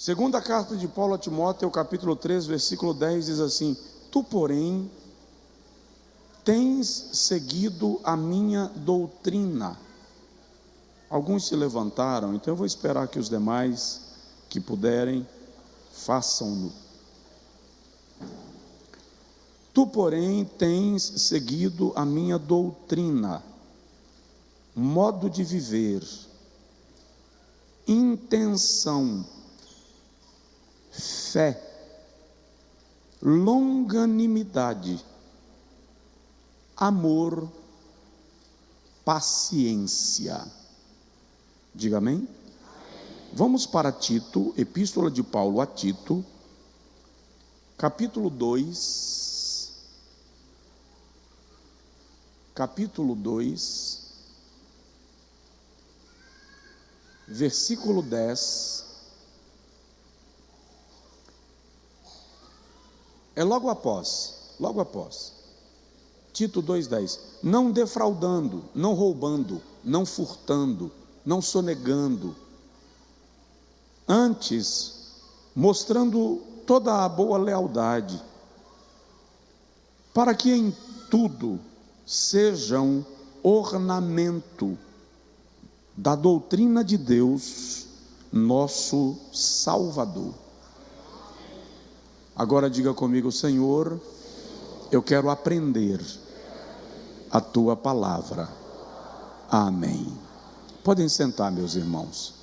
Segunda carta de Paulo a Timóteo, capítulo 3, versículo 10, diz assim: Tu, porém, tens seguido a minha doutrina. Alguns se levantaram, então eu vou esperar que os demais que puderem, façam-no. Tu, porém, tens seguido a minha doutrina, modo de viver, intenção, fé, longanimidade, amor, paciência. Diga amém? Vamos para Tito, epístola de Paulo a Tito, capítulo 2, versículo 10, é logo após, Tito 2,10, não defraudando, não roubando, não furtando, não sonegando, antes mostrando toda a boa lealdade, para que em tudo sejam ornamento da doutrina de Deus, nosso Salvador. Agora diga comigo: Senhor, eu quero aprender a tua palavra. Amém. Podem sentar, meus irmãos.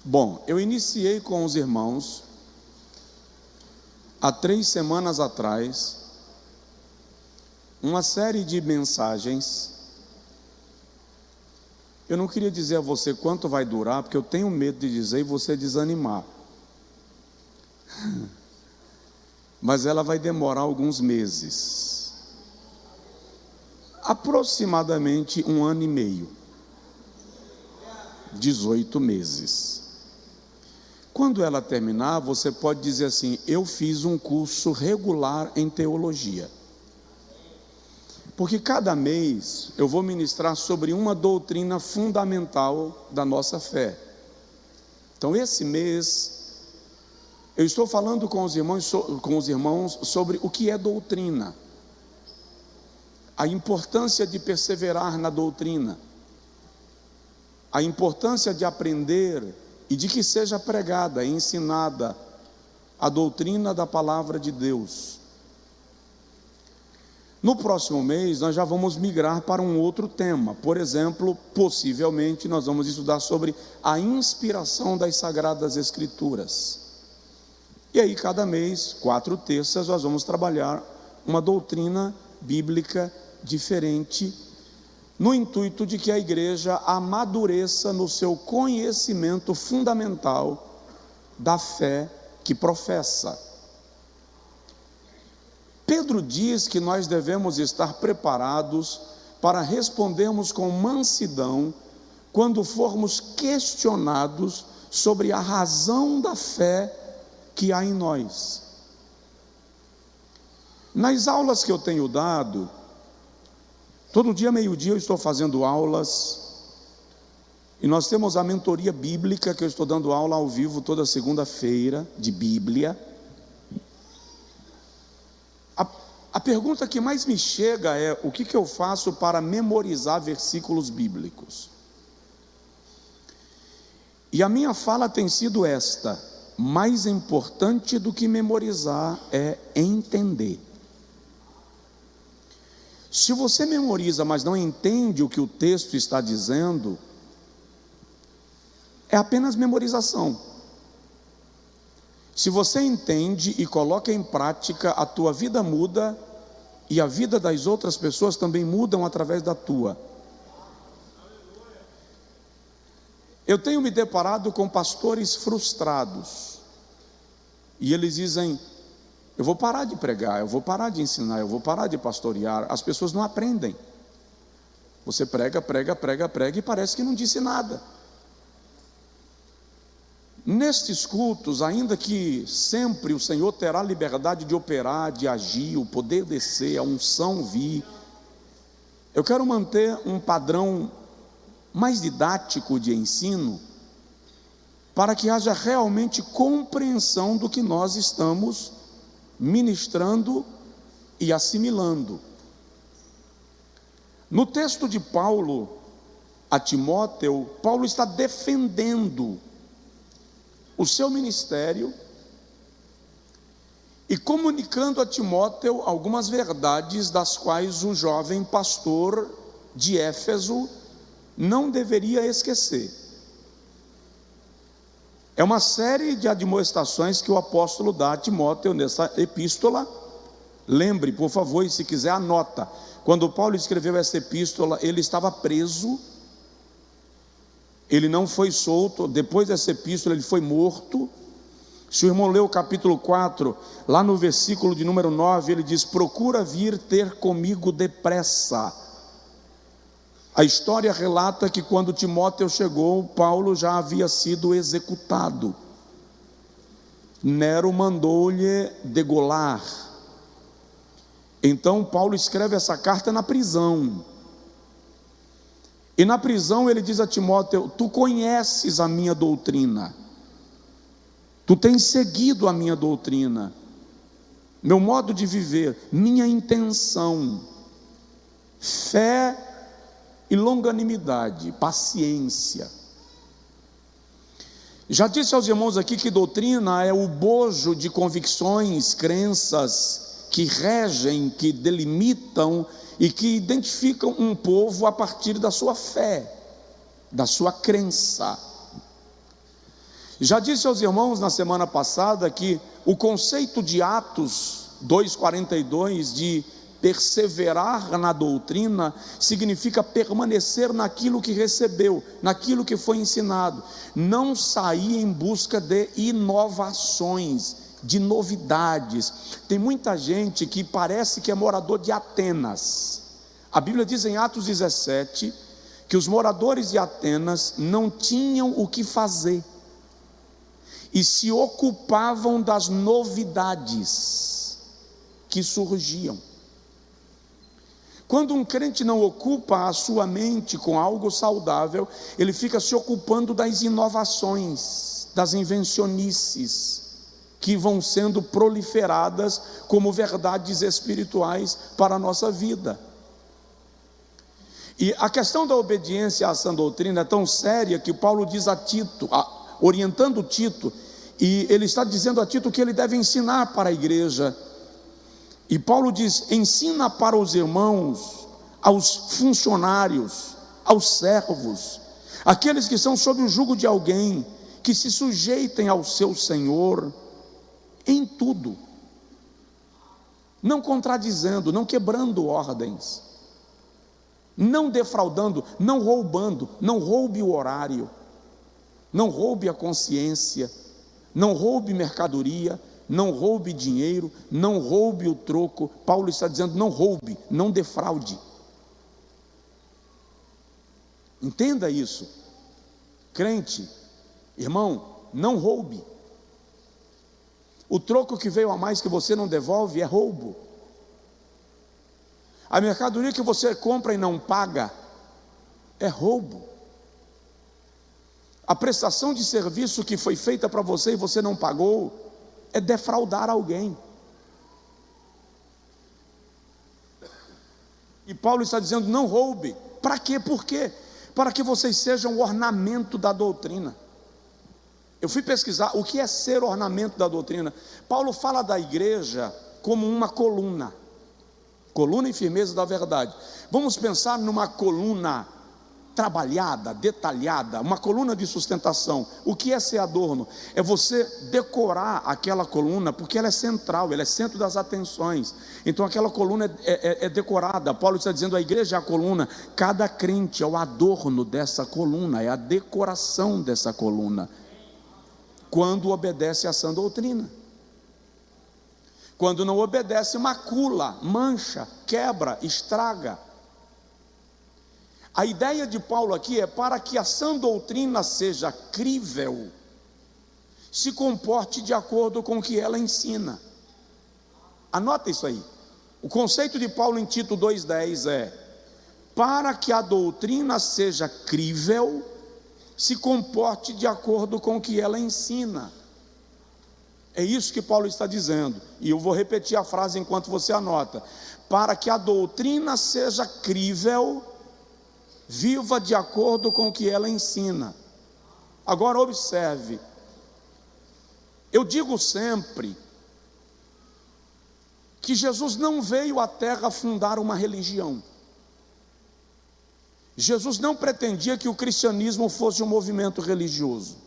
Bom, eu iniciei com os irmãos há 3 semanas atrás uma série de mensagens. Eu não queria dizer a você quanto vai durar, porque eu tenho medo de dizer e você desanimar. Mas ela vai demorar alguns meses, aproximadamente 1 ano e meio, 18 meses. Quando ela terminar, você pode dizer assim: eu fiz um curso regular em teologia. Porque cada mês eu vou ministrar sobre uma doutrina fundamental da nossa fé. Então esse mês eu estou falando com os irmãos sobre o que é doutrina, a importância de perseverar na doutrina, a importância de aprender e de que seja pregada, ensinada a doutrina da palavra de Deus. No próximo mês nós já vamos migrar para um outro tema. Por exemplo, possivelmente nós vamos estudar sobre a inspiração das Sagradas Escrituras. E aí cada mês, 4 terças, nós vamos trabalhar uma doutrina bíblica diferente, no intuito de que a igreja amadureça no seu conhecimento fundamental da fé que professa. Pedro diz que nós devemos estar preparados para respondermos com mansidão quando formos questionados sobre a razão da fé que há em nós. Nas aulas que eu tenho dado, todo dia, meio-dia, eu estou fazendo aulas, e nós temos a mentoria bíblica, que eu estou dando aula ao vivo toda segunda-feira, de Bíblia. A pergunta que mais me chega é: o que eu faço para memorizar versículos bíblicos? E a minha fala tem sido esta: mais importante do que memorizar é entender. Se você memoriza, mas não entende o que o texto está dizendo, é apenas memorização. Se você entende e coloca em prática, a tua vida muda, e a vida das outras pessoas também mudam através da tua. Eu tenho me deparado com pastores frustrados, e eles dizem: eu vou parar de pregar, eu vou parar de ensinar, eu vou parar de pastorear. As pessoas não aprendem. Você prega e parece que não disse nada. Nestes cultos, ainda que sempre o Senhor terá liberdade de operar, de agir, o poder descer, a unção vir, eu quero manter um padrão mais didático de ensino, para que haja realmente compreensão do que nós estamos ministrando e assimilando. No texto de Paulo a Timóteo, Paulo está defendendo o seu ministério e comunicando a Timóteo algumas verdades das quais o jovem pastor de Éfeso não deveria esquecer. É uma série de admoestações que o apóstolo dá a Timóteo nessa epístola. Lembre, por favor, e se quiser anota, quando Paulo escreveu essa epístola, ele estava preso, ele não foi solto. Depois dessa epístola ele foi morto. Se o irmão leu o capítulo 4, lá no versículo de número 9, ele diz: procura vir ter comigo depressa. A história relata que quando Timóteo chegou, Paulo já havia sido executado. Nero mandou-lhe degolar. Então Paulo escreve essa carta na prisão. E na prisão ele diz a Timóteo: tu conheces a minha doutrina, tu tens seguido a minha doutrina, meu modo de viver, minha intenção, fé e longanimidade, paciência. Já disse aos irmãos aqui que doutrina é o bojo de convicções, crenças que regem, que delimitam e que identificam um povo a partir da sua fé, da sua crença. Já disse aos irmãos na semana passada que o conceito de Atos 2:42 de perseverar na doutrina significa permanecer naquilo que recebeu, naquilo que foi ensinado, não sair em busca de inovações, de novidades. Tem muita gente que parece que é morador de Atenas. A Bíblia diz em Atos 17 que os moradores de Atenas não tinham o que fazer e se ocupavam das novidades que surgiam. Quando um crente não ocupa a sua mente com algo saudável, ele fica se ocupando das inovações, das invencionices, que vão sendo proliferadas como verdades espirituais para a nossa vida. E a questão da obediência à sã doutrina é tão séria que Paulo diz a Tito, orientando Tito, e ele está dizendo a Tito que ele deve ensinar para a igreja. E Paulo diz: ensina para os irmãos, aos funcionários, aos servos, aqueles que são sob o jugo de alguém, que se sujeitem ao seu Senhor em tudo, não contradizendo, não quebrando ordens, não defraudando, não roubando. Não roube o horário, não roube a consciência, não roube mercadoria, não roube dinheiro, não roube o troco. Paulo está dizendo: não roube, não defraude. Entenda isso, crente, irmão, não roube. O troco que veio a mais que você não devolve é roubo. A mercadoria que você compra e não paga é roubo. A prestação de serviço que foi feita para você e você não pagou é defraudar alguém. E Paulo está dizendo: não roube. Para quê? Por quê? Para que vocês sejam o ornamento da doutrina. Eu fui pesquisar o que é ser ornamento da doutrina. Paulo fala da igreja como uma coluna, coluna e firmeza da verdade. Vamos pensar numa coluna trabalhada, detalhada, uma coluna de sustentação. O que é ser adorno? É você decorar aquela coluna, porque ela é central, ela é centro das atenções. Então aquela coluna é decorada. Paulo está dizendo: a igreja é a coluna, cada crente é o adorno dessa coluna, é a decoração dessa coluna, quando obedece à sã doutrina. Quando não obedece, macula, mancha, quebra, estraga. A ideia de Paulo aqui é para que a sã doutrina seja crível, se comporte de acordo com o que ela ensina. Anota isso aí. O conceito de Paulo em Tito 2,10 é: para que a doutrina seja crível, se comporte de acordo com o que ela ensina. É isso que Paulo está dizendo, e eu vou repetir a frase enquanto você anota: para que a doutrina seja crível, viva de acordo com o que ela ensina. Agora observe, eu digo sempre que Jesus não veio à terra fundar uma religião. Jesus não pretendia que o cristianismo fosse um movimento religioso.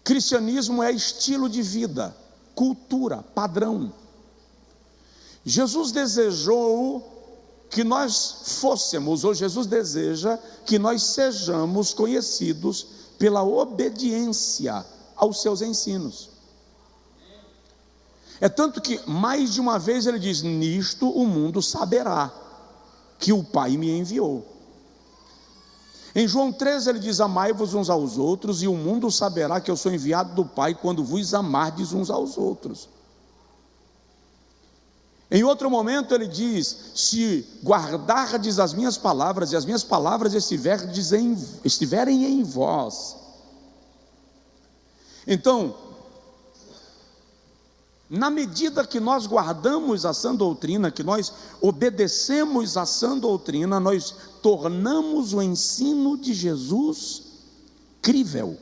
Cristianismo é estilo de vida, cultura, padrão. Jesus desejou que nós fôssemos, ou Jesus deseja que nós sejamos conhecidos pela obediência aos seus ensinos. É tanto que mais de uma vez ele diz: nisto o mundo saberá que o Pai me enviou. Em João 13 ele diz: amai-vos uns aos outros, e o mundo saberá que eu sou enviado do Pai quando vos amardes uns aos outros. Em outro momento ele diz: se guardardes as minhas palavras, e as minhas palavras estiverem em vós. Então, na medida que nós guardamos a sã doutrina, que nós obedecemos a sã doutrina, nós tornamos o ensino de Jesus crível.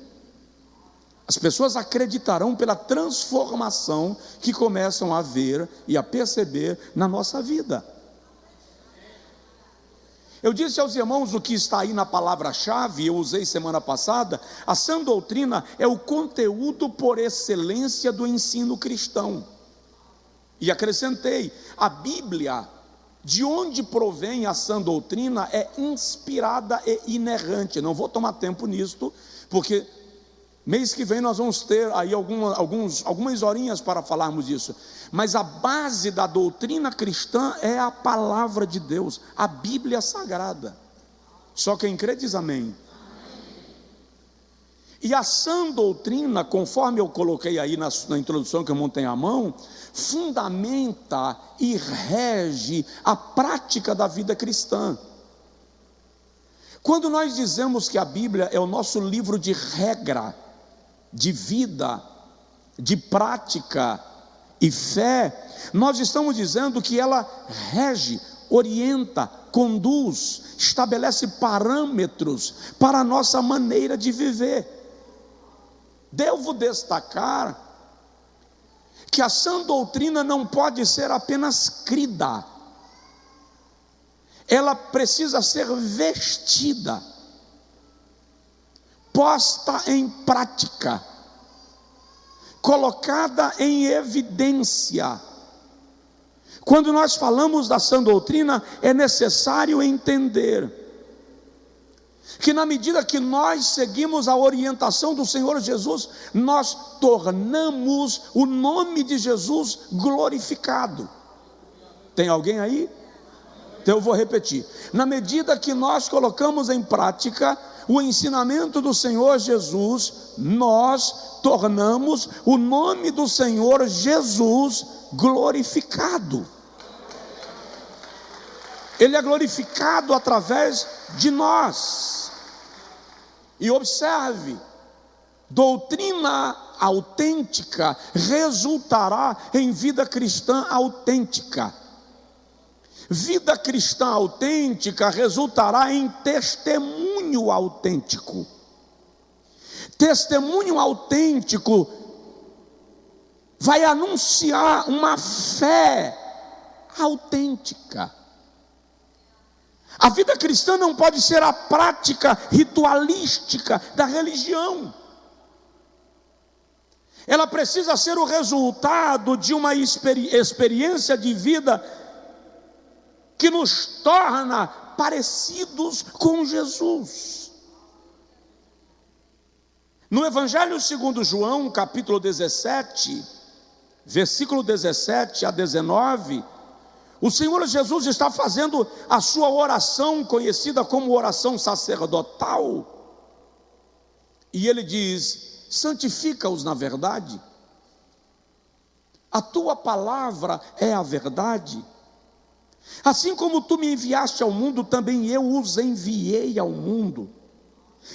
As pessoas acreditarão pela transformação que começam a ver e a perceber na nossa vida. Eu disse aos irmãos o que está aí na palavra-chave, eu usei semana passada: a sã doutrina é o conteúdo por excelência do ensino cristão. E acrescentei: a Bíblia, de onde provém a sã doutrina, é inspirada e inerrante. Não vou tomar tempo nisto, porque mês que vem nós vamos ter aí algumas horinhas para falarmos disso. Mas a base da doutrina cristã é a palavra de Deus, a Bíblia Sagrada. Só quem crê diz amém. E a sã doutrina, conforme eu coloquei aí na introdução que eu montei à mão, fundamenta e rege a prática da vida cristã. Quando nós dizemos que a Bíblia é o nosso livro de regra, de vida, de prática e fé, nós estamos dizendo que ela rege, orienta, conduz, estabelece parâmetros para a nossa maneira de viver. Devo destacar que a sã doutrina não pode ser apenas crida, ela precisa ser vestida, posta em prática, colocada em evidência. Quando nós falamos da sã doutrina, é necessário entender que na medida que nós seguimos a orientação do Senhor Jesus, nós tornamos o nome de Jesus glorificado. Tem alguém aí? Então eu vou repetir: na medida que nós colocamos em prática o ensinamento do Senhor Jesus, nós tornamos o nome do Senhor Jesus glorificado. Ele é glorificado através de nós. E observe, doutrina autêntica resultará em vida cristã autêntica. Vida cristã autêntica resultará em testemunho autêntico. Testemunho autêntico vai anunciar uma fé autêntica. A vida cristã não pode ser a prática ritualística da religião. Ela precisa ser o resultado de uma experiência de vida que nos torna parecidos com Jesus. No Evangelho segundo João, capítulo 17, versículo 17 a 19, o Senhor Jesus está fazendo a sua oração, conhecida como oração sacerdotal, e ele diz: santifica-os na verdade, a tua palavra é a verdade. Assim como tu me enviaste ao mundo, também eu os enviei ao mundo.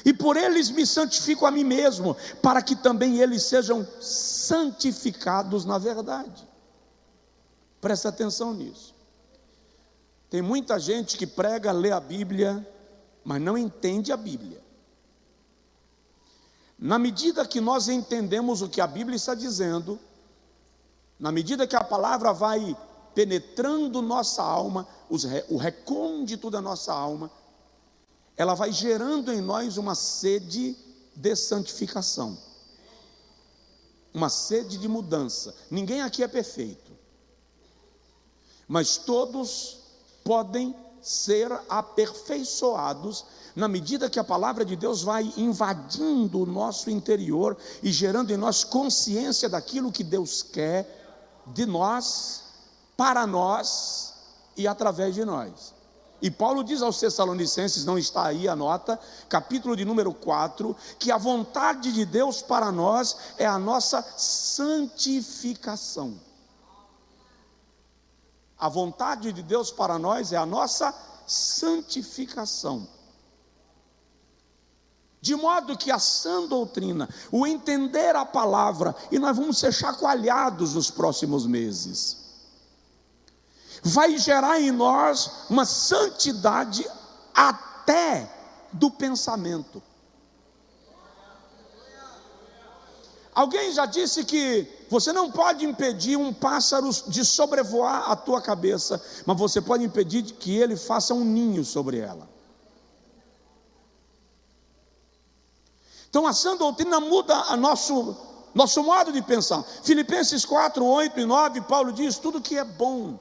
e por eles me santifico a mim mesmo, para que também eles sejam santificados na verdade. Presta atenção nisso. Tem muita gente que prega, lê a Bíblia, mas não entende a Bíblia. Na medida que nós entendemos o que a Bíblia está dizendo, na medida que a palavra vai penetrando nossa alma, o recôndito da nossa alma, ela vai gerando em nós uma sede de santificação, uma sede de mudança. Ninguém aqui é perfeito, mas todos podem ser aperfeiçoados na medida que a palavra de Deus vai invadindo o nosso interior e gerando em nós consciência daquilo que Deus quer de nós, para nós e através de nós. E Paulo diz aos Tessalonicenses, não está aí a nota, capítulo de número 4, que a vontade de Deus para nós é a nossa santificação. A vontade de Deus para nós é a nossa santificação. De modo que a sã doutrina, o entender a palavra, e nós vamos ser chacoalhados nos próximos meses, vai gerar em nós uma santidade até do pensamento. Alguém já disse que você não pode impedir um pássaro de sobrevoar a tua cabeça, mas você pode impedir que ele faça um ninho sobre ela. Então a sã doutrina muda a nosso modo de pensar. Filipenses 4, 8 e 9, Paulo diz: tudo que é bom,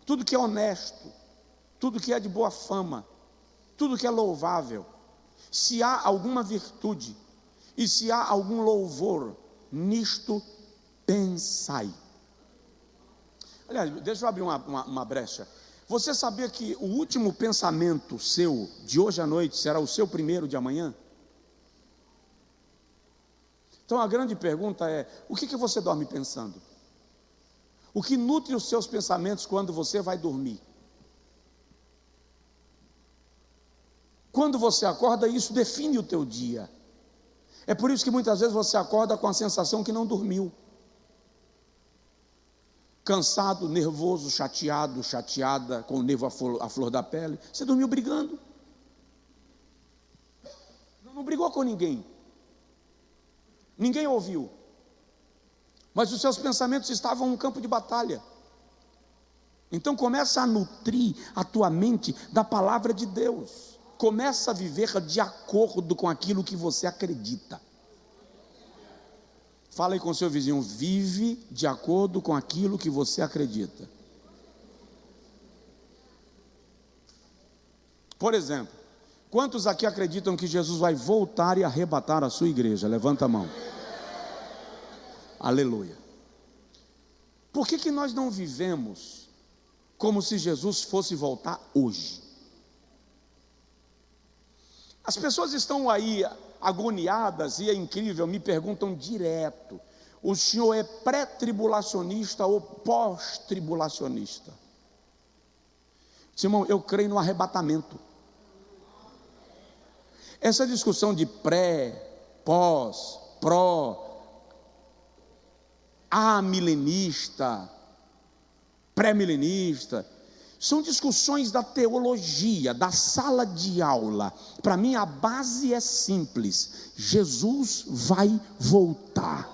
tudo que é honesto, tudo que é de boa fama, tudo que é louvável, se há alguma virtude e se há algum louvor, nisto pensai. Aliás, deixa eu abrir uma brecha. Você sabia que o último pensamento seu de hoje à noite será o seu primeiro de amanhã? Então a grande pergunta é: o que você dorme pensando? O que nutre os seus pensamentos quando você vai dormir? Quando você acorda, isso define o teu dia. É por isso que muitas vezes você acorda com a sensação que não dormiu. Cansado, nervoso, chateado, chateada, com o nervo à flor da pele. Você dormiu brigando. Não brigou com ninguém. Ninguém ouviu. Mas os seus pensamentos estavam em um campo de batalha. Então começa a nutrir a tua mente da palavra de Deus. Começa a viver de acordo com aquilo que você acredita. Fala aí com o seu vizinho: vive de acordo com aquilo que você acredita. Por exemplo, quantos aqui acreditam que Jesus vai voltar e arrebatar a sua igreja? Levanta a mão. Aleluia. Por que nós não vivemos como se Jesus fosse voltar hoje? As pessoas estão aí agoniadas, e é incrível, me perguntam direto: o senhor é pré-tribulacionista ou pós-tribulacionista? Simão, eu creio no arrebatamento. Essa discussão de pré, pós, pró, amilenista, pré-milenista, são discussões da teologia, da sala de aula. Para mim a base é simples: Jesus vai voltar.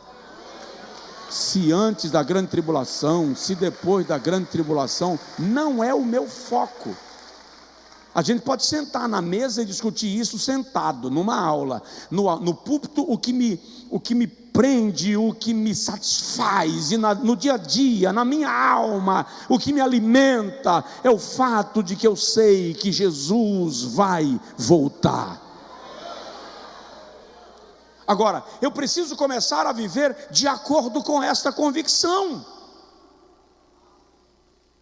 Se antes da grande tribulação, se depois da grande tribulação, não é o meu foco. A gente pode sentar na mesa e discutir isso sentado, numa aula. No púlpito, o que me prende, o que me satisfaz, e no dia a dia, na minha alma, o que me alimenta, é o fato de que eu sei que Jesus vai voltar. Agora, eu preciso começar a viver de acordo com esta convicção,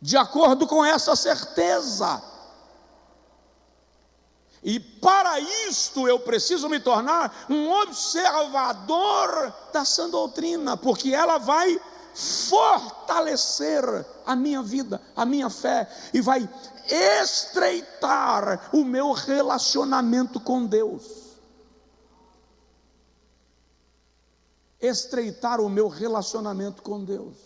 de acordo com essa certeza. E para isto eu preciso me tornar um observador da sã doutrina, porque ela vai fortalecer a minha vida, a minha fé, e vai estreitar o meu relacionamento com Deus. Estreitar o meu relacionamento com Deus.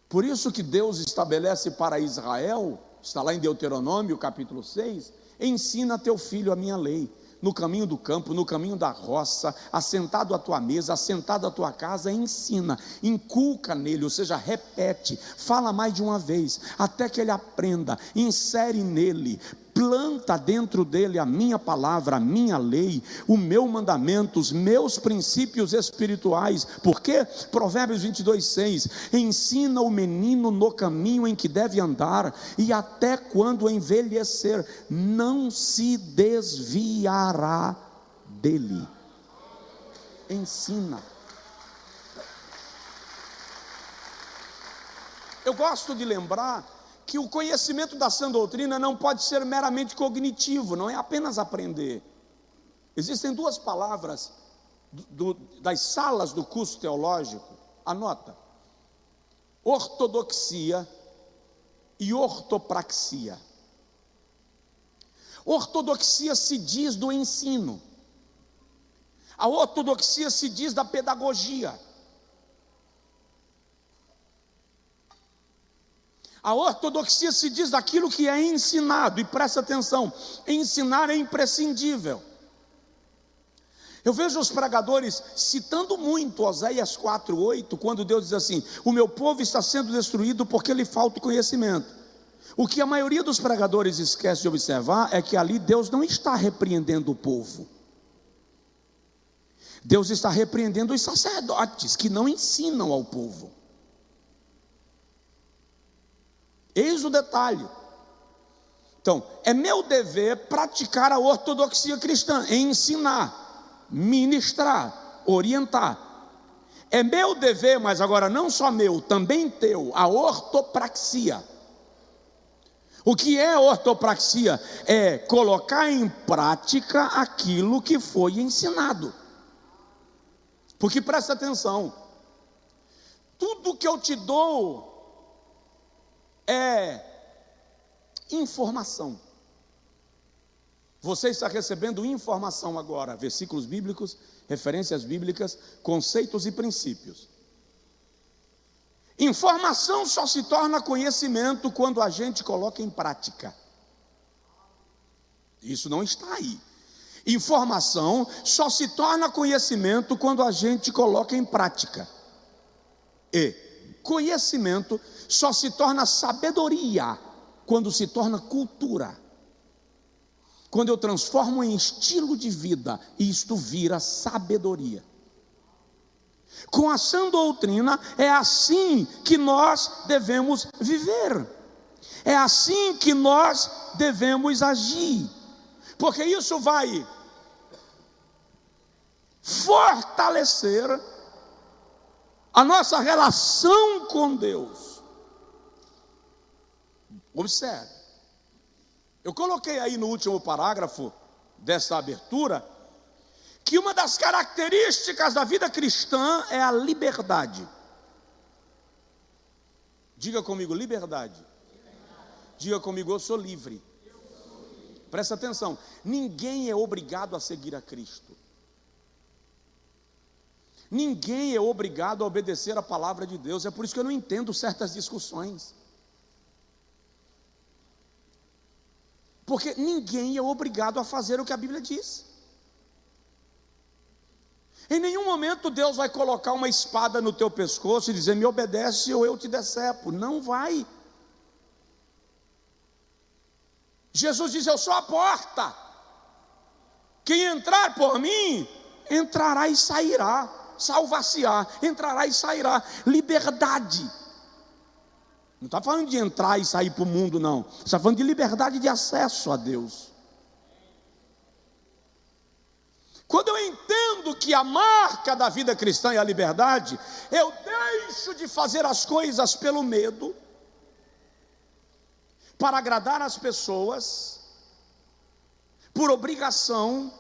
Por isso que Deus estabelece para Israel, está lá em Deuteronômio capítulo 6, ensina teu filho a minha lei, no caminho do campo, no caminho da roça, assentado à tua mesa, assentado à tua casa, ensina, inculca nele, ou seja, repete, fala mais de uma vez, até que ele aprenda, insere nele, planta dentro dele a minha palavra, a minha lei, o meu mandamento, os meus princípios espirituais. Porque Provérbios 22:6, ensina o menino no caminho em que deve andar, e até quando envelhecer, não se desviará dele. Ensina. Eu gosto de lembrar que o conhecimento da sã doutrina não pode ser meramente cognitivo, não é apenas aprender. Existem duas palavras das salas do curso teológico, anota: ortodoxia e ortopraxia. Ortodoxia se diz do ensino, a ortodoxia se diz da pedagogia. A ortodoxia se diz daquilo que é ensinado, e presta atenção, ensinar é imprescindível. Eu vejo os pregadores citando muito Oséias 4:8, quando Deus diz assim: o meu povo está sendo destruído porque lhe falta conhecimento. O que a maioria dos pregadores esquece de observar é que ali Deus não está repreendendo o povo. Deus está repreendendo os sacerdotes que não ensinam ao povo. Eis o detalhe. Então, é meu dever praticar a ortodoxia cristã, ensinar, ministrar, orientar. É meu dever, mas agora não só meu, também teu, a ortopraxia. O que é ortopraxia? É colocar em prática aquilo que foi ensinado. Porque presta atenção, tudo que eu te dou é informação. Você está recebendo informação agora, versículos bíblicos, referências bíblicas, conceitos e princípios. Informação só se torna conhecimento quando a gente coloca em prática. Isso não está aí. Informação só se torna conhecimento quando a gente coloca em prática. E conhecimento só se torna sabedoria quando se torna cultura. Quando eu transformo em estilo de vida, isto vira sabedoria. Com a sã doutrina, é assim que nós devemos viver. É assim que nós devemos agir. Porque isso vai fortalecer a nossa relação com Deus. Observe, eu coloquei aí no último parágrafo dessa abertura que uma das características da vida cristã é a liberdade. Diga comigo, liberdade. Diga comigo, eu sou livre. Presta atenção, ninguém é obrigado a seguir a Cristo. Ninguém é obrigado a obedecer a palavra de Deus. É por isso que eu não entendo certas discussões. Porque ninguém é obrigado a fazer o que a Bíblia diz. Em nenhum momento Deus vai colocar uma espada no teu pescoço e dizer: me obedece ou eu te decepo. Não vai. Jesus diz: eu sou a porta. Quem entrar por mim, entrará e sairá. Salvar-se-á, entrará e sairá. Liberdade. Não está falando de entrar e sair para o mundo, não. Está falando de liberdade de acesso a Deus. Quando eu entendo que a marca da vida cristã é a liberdade, eu deixo de fazer as coisas pelo medo, para agradar as pessoas, por obrigação,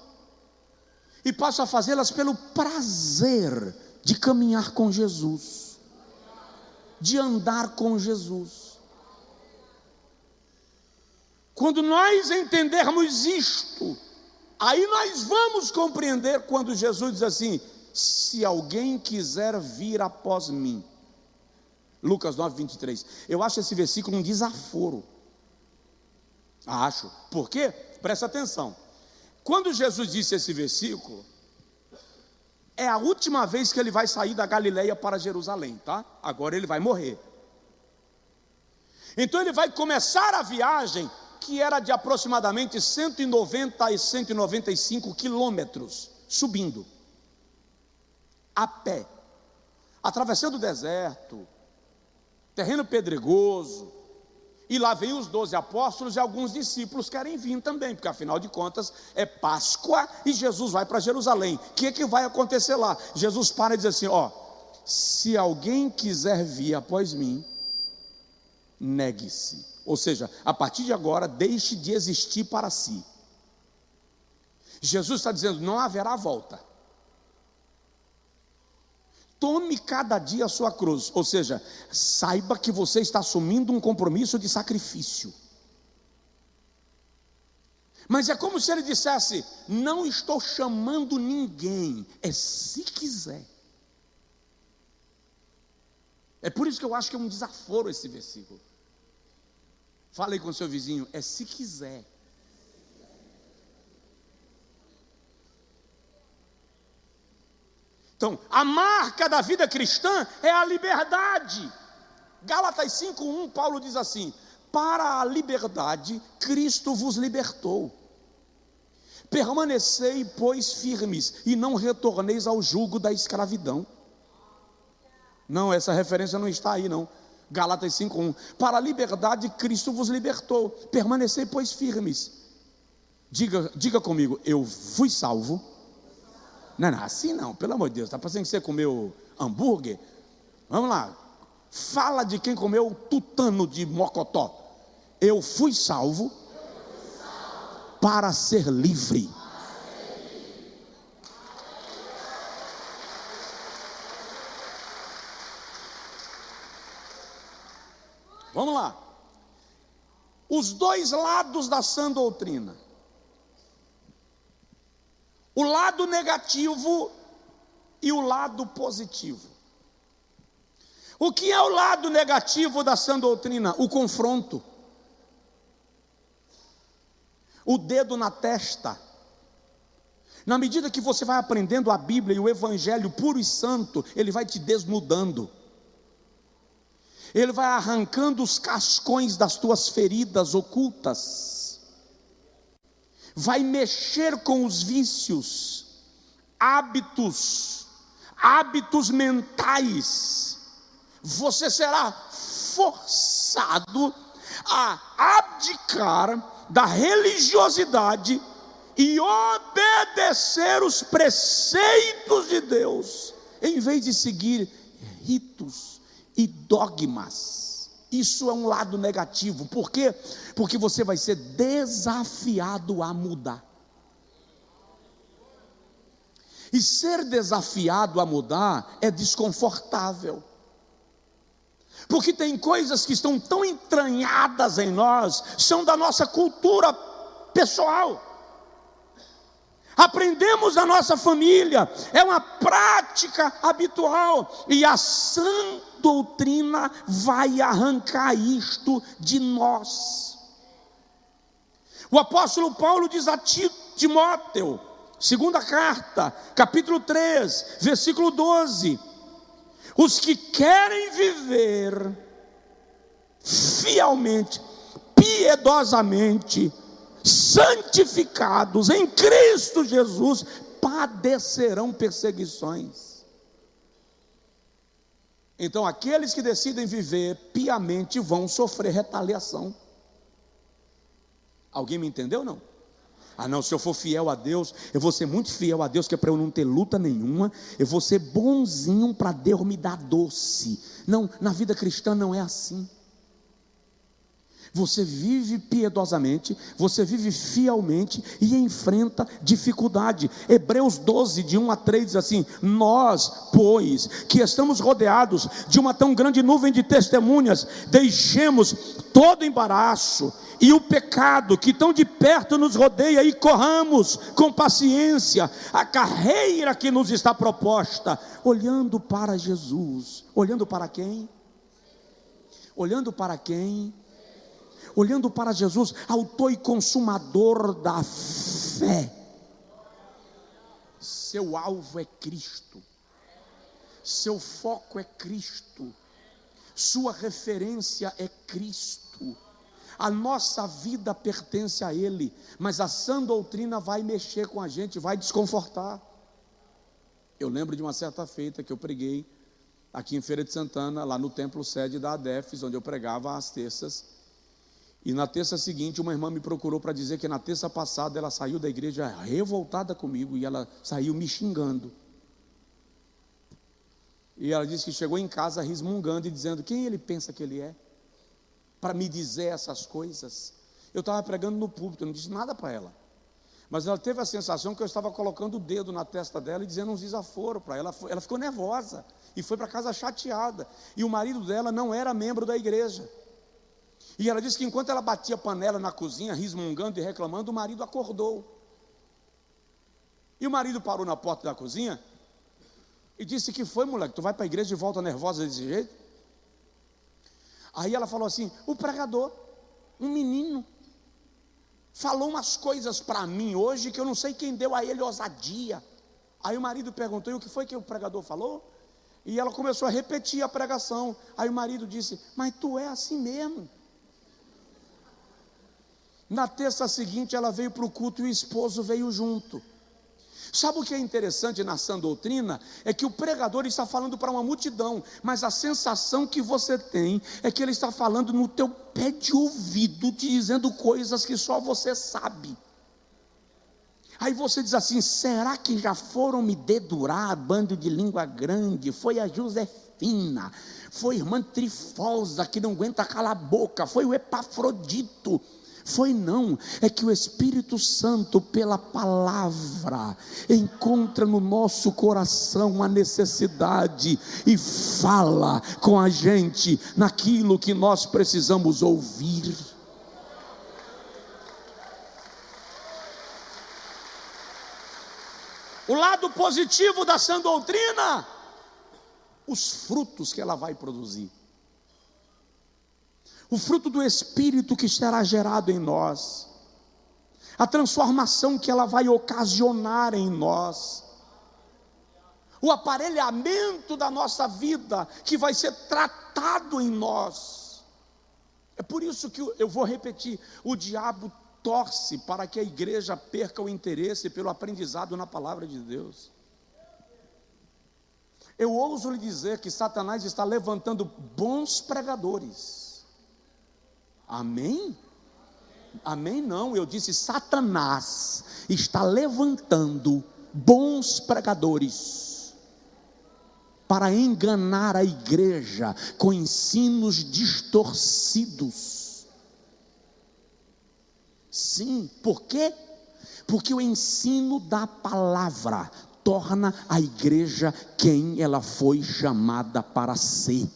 e passo a fazê-las pelo prazer de caminhar com Jesus. de andar com Jesus. Quando nós entendermos isto, aí nós vamos compreender quando Jesus diz assim: se alguém quiser vir após mim. Lucas 9, 23. Eu acho esse versículo um desaforo. Acho. Por quê? Presta atenção. Quando Jesus disse esse versículo, é a última vez que ele vai sair da Galileia para Jerusalém, tá? Agora ele vai morrer. Então ele vai começar a viagem, que era de aproximadamente 190 e 195 quilômetros, subindo, a pé, atravessando o deserto, terreno pedregoso. E lá vem os 12 apóstolos e alguns discípulos querem vir também, porque afinal de contas é Páscoa e Jesus vai para Jerusalém. O que vai acontecer lá? Jesus para e diz assim: ó, se alguém quiser vir após mim, negue-se. Ou seja, a partir de agora, deixe de existir para si. Jesus está dizendo: não haverá volta. Tome cada dia a sua cruz, ou seja, saiba que você está assumindo um compromisso de sacrifício. Mas é como se ele dissesse: não estou chamando ninguém, é se quiser. É por isso que eu acho que é um desaforo esse versículo. Fale com o seu vizinho: é se quiser. Então, a marca da vida cristã é a liberdade. Gálatas 5:1, Paulo diz assim: para a liberdade Cristo vos libertou. Permanecei, pois, firmes, e não retorneis ao jugo da escravidão. Não, essa referência não está aí não. Gálatas 5:1, para a liberdade Cristo vos libertou. Permanecei, pois, firmes. Diga comigo: eu fui salvo. Não, assim não, pelo amor de Deus, está parecendo que você comeu hambúrguer? Vamos lá, fala de quem comeu tutano de mocotó. Eu fui salvo para ser livre. Vamos lá, os dois lados da sã doutrina. O lado negativo e o lado positivo. O que é o lado negativo da sã doutrina? O confronto, o dedo na testa. Na medida que você vai aprendendo a Bíblia e o Evangelho puro e santo, ele vai te desnudando. Ele vai arrancando os cascões das tuas feridas ocultas. Vai mexer com os vícios, hábitos mentais. Você será forçado a abdicar da religiosidade e obedecer os preceitos de Deus, em vez de seguir ritos e dogmas. Isso é um lado negativo. Por quê? Porque você vai ser desafiado a mudar. E ser desafiado a mudar é desconfortável. Porque tem coisas que estão tão entranhadas em nós, são da nossa cultura pessoal. Aprendemos na nossa família, é uma prática habitual, e a sã doutrina vai arrancar isto de nós. O apóstolo Paulo diz a Timóteo, segunda carta, capítulo 3, versículo 12: os que querem viver fielmente, piedosamente, santificados em Cristo Jesus, padecerão perseguições. Então aqueles que decidem viver piamente vão sofrer retaliação. Alguém me entendeu ou não? Ah não, se eu for fiel a Deus, eu vou ser muito fiel a Deus, que é para eu não ter luta nenhuma, eu vou ser bonzinho para Deus me dar doce. Não, na vida cristã não é assim. Você vive piedosamente, você vive fielmente e enfrenta dificuldade. Hebreus 12, de 1 a 3 diz assim: nós, pois, que estamos rodeados de uma tão grande nuvem de testemunhas, deixemos todo embaraço e o pecado que tão de perto nos rodeia, e corramos com paciência a carreira que nos está proposta, olhando para Jesus. Olhando para quem? Olhando para quem? Olhando para Jesus, autor e consumador da fé. Seu alvo é Cristo, seu foco é Cristo, sua referência é Cristo. A nossa vida pertence a Ele, mas a sã doutrina vai mexer com a gente, vai desconfortar. Eu lembro de uma certa feita que eu preguei aqui em Feira de Santana, lá no templo sede da ADEFES, onde eu pregava às terças. E na terça seguinte, uma irmã me procurou para dizer que na terça passada ela saiu da igreja revoltada comigo, e ela saiu me xingando. E ela disse que chegou em casa resmungando e dizendo: quem ele pensa que ele é para me dizer essas coisas? Eu estava pregando no púlpito, eu não disse nada para ela, mas ela teve a sensação que eu estava colocando o dedo na testa dela e dizendo uns desaforos para ela. Ela ficou nervosa e foi para casa chateada. E o marido dela não era membro da igreja. E ela disse que enquanto ela batia panela na cozinha, resmungando e reclamando, o marido acordou. E o marido parou na porta da cozinha e disse: que foi, moleque, tu vai para a igreja e volta nervosa desse jeito? Aí ela falou assim: o pregador, um menino, falou umas coisas para mim hoje que eu não sei quem deu a ele ousadia. Aí o marido perguntou: e o que foi que o pregador falou? E ela começou a repetir a pregação. Aí o marido disse: mas tu é assim mesmo. Na terça seguinte ela veio para o culto e o esposo veio junto. Sabe o que é interessante na sã doutrina? É que o pregador está falando para uma multidão, mas a sensação que você tem é que ele está falando no teu pé de ouvido, te dizendo coisas que só você sabe. Aí você diz assim: será que já foram me dedurar, bando de língua grande? Foi a Josefina, foi a irmã Trifosa que não aguenta calar a boca, foi o Epafrodito. Foi não, é que o Espírito Santo, pela palavra, encontra no nosso coração a necessidade e fala com a gente naquilo que nós precisamos ouvir. O lado positivo da sã doutrina: os frutos que ela vai produzir. O fruto do Espírito que será gerado em nós, a transformação que ela vai ocasionar em nós, o aparelhamento da nossa vida que vai ser tratado em nós. É por isso que eu vou repetir: o diabo torce para que a igreja perca o interesse pelo aprendizado na palavra de Deus. Eu ouso lhe dizer que Satanás está levantando bons pregadores. Amém? Amém não, eu disse: Satanás está levantando bons pregadores para enganar a igreja com ensinos distorcidos. Sim, por quê? Porque o ensino da palavra torna a igreja quem ela foi chamada para ser.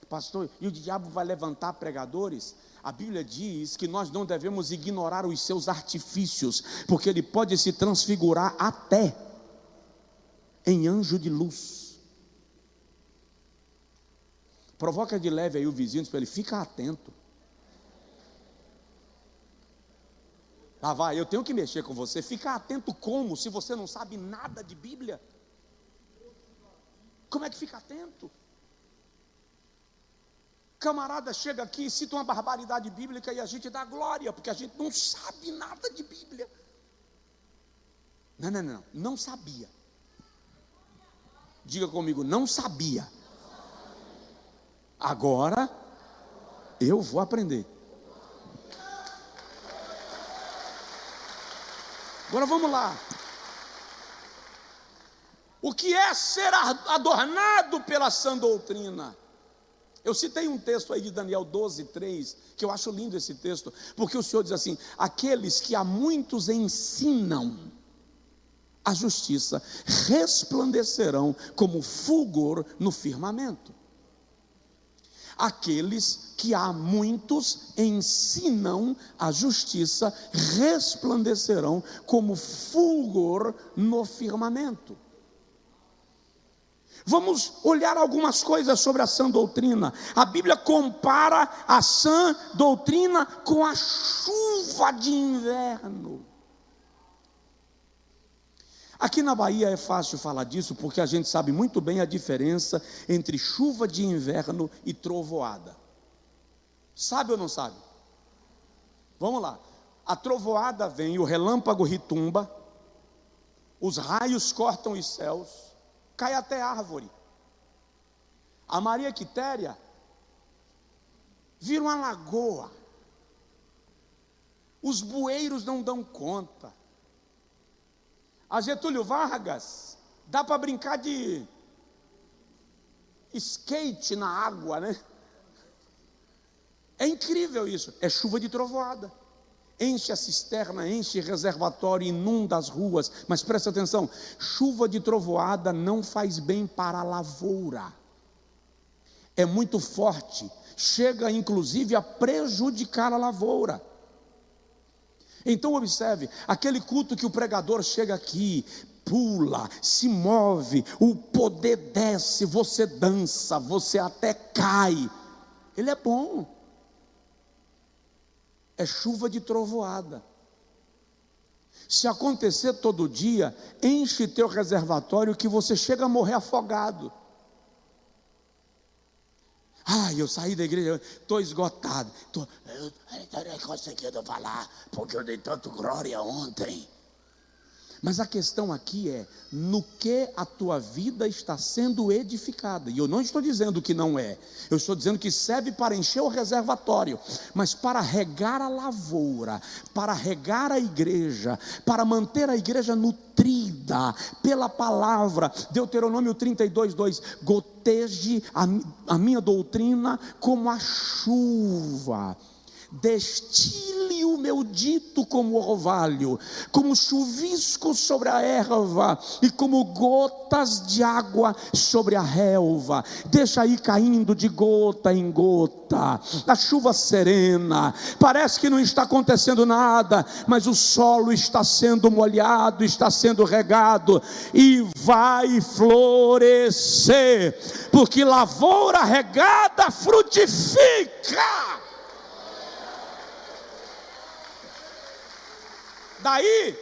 Pastor, e o diabo vai levantar pregadores? A Bíblia diz que nós não devemos ignorar os seus artifícios, porque ele pode se transfigurar até em anjo de luz. Provoca de leve aí o vizinho para ele: fica atento. Lá vai, eu tenho que mexer com você. Fica atento como? Se você não sabe nada de Bíblia, como é que fica atento? Camarada chega aqui e cita uma barbaridade bíblica e a gente dá glória, porque a gente não sabe nada de Bíblia. Não sabia. Diga comigo: não sabia. Agora eu vou aprender. Agora vamos lá. O que é ser adornado pela sã doutrina? Eu citei um texto aí de Daniel 12:3, que eu acho lindo esse texto, porque o Senhor diz assim: aqueles que a muitos ensinam a justiça resplandecerão como fulgor no firmamento. Aqueles que a muitos ensinam a justiça resplandecerão como fulgor no firmamento. Vamos olhar algumas coisas sobre a sã doutrina. A Bíblia compara a sã doutrina com a chuva de inverno. Aqui na Bahia é fácil falar disso, porque a gente sabe muito bem a diferença entre chuva de inverno e trovoada. Sabe ou não sabe? Vamos lá. A trovoada vem, o relâmpago retumba, os raios cortam os céus, cai até árvore. A Maria Quitéria vira uma lagoa. Os bueiros não dão conta. A Getúlio Vargas, dá para brincar de skate na água, né? É incrível isso, é chuva de trovoada. Enche a cisterna, enche o reservatório, inunda as ruas. Mas presta atenção, chuva de trovoada não faz bem para a lavoura. É muito forte, chega inclusive a prejudicar a lavoura. Então observe, aquele culto que o pregador chega aqui, pula, se move, o poder desce, você dança, você até cai. Ele é bom. É chuva de trovoada. Se acontecer todo dia, enche teu reservatório que você chega a morrer afogado. Eu saí da igreja, estou esgotado. Eu não conseguindo falar, porque eu dei tanto glória ontem. Mas a questão aqui é, no que a tua vida está sendo edificada. E eu não estou dizendo que não é. Eu estou dizendo que serve para encher o reservatório. Mas para regar a lavoura, para regar a igreja, para manter a igreja nutrida pela palavra. Deuteronômio 32:2, goteje a minha doutrina como a chuva. Destile o meu dito como orvalho, como chuvisco sobre a erva, e como gotas de água sobre a relva. Deixa aí caindo de gota em gota, a chuva serena. Parece que não está acontecendo nada, mas o solo está sendo molhado, está sendo regado, e vai florescer, porque lavoura regada frutifica. Daí,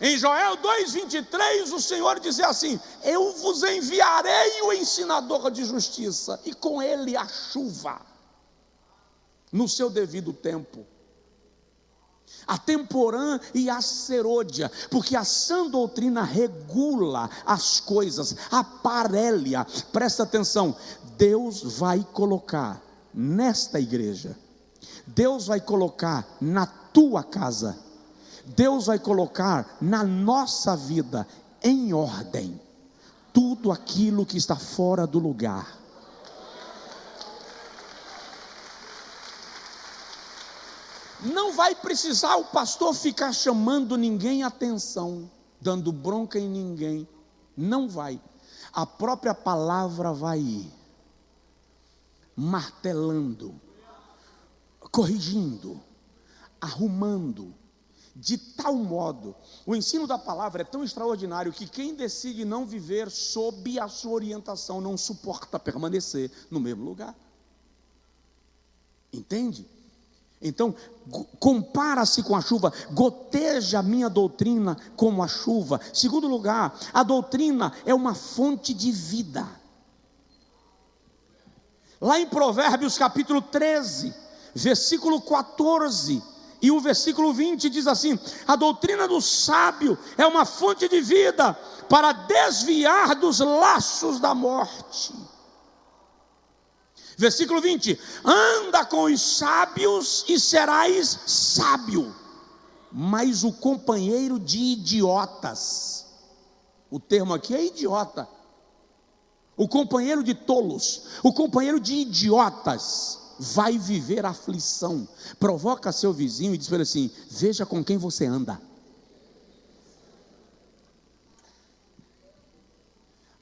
em Joel 2:23, o Senhor diz assim: eu vos enviarei o ensinador de justiça, e com ele a chuva, no seu devido tempo, a temporã e a serôdia, porque a sã doutrina regula as coisas, aparelha. Presta atenção, Deus vai colocar nesta igreja, Deus vai colocar na tua casa, Deus vai colocar na nossa vida em ordem tudo aquilo que está fora do lugar. Não vai precisar o pastor ficar chamando ninguém atenção, dando bronca em ninguém. Não vai. A própria palavra vai ir martelando, corrigindo, arrumando. De tal modo, o ensino da palavra é tão extraordinário que quem decide não viver sob a sua orientação não suporta permanecer no mesmo lugar. Entende? Então, compara-se com a chuva, goteja a minha doutrina como a chuva. Segundo lugar, a doutrina é uma fonte de vida. Lá em Provérbios capítulo 13, versículo 14... e o versículo 20 diz assim: a doutrina do sábio é uma fonte de vida para desviar dos laços da morte. Versículo 20: anda com os sábios e serás sábio, mas o companheiro de idiotas, o termo aqui é idiota, O companheiro de tolos, o companheiro de idiotas, vai viver aflição. Provoca seu vizinho e diz para ele assim: veja com quem você anda.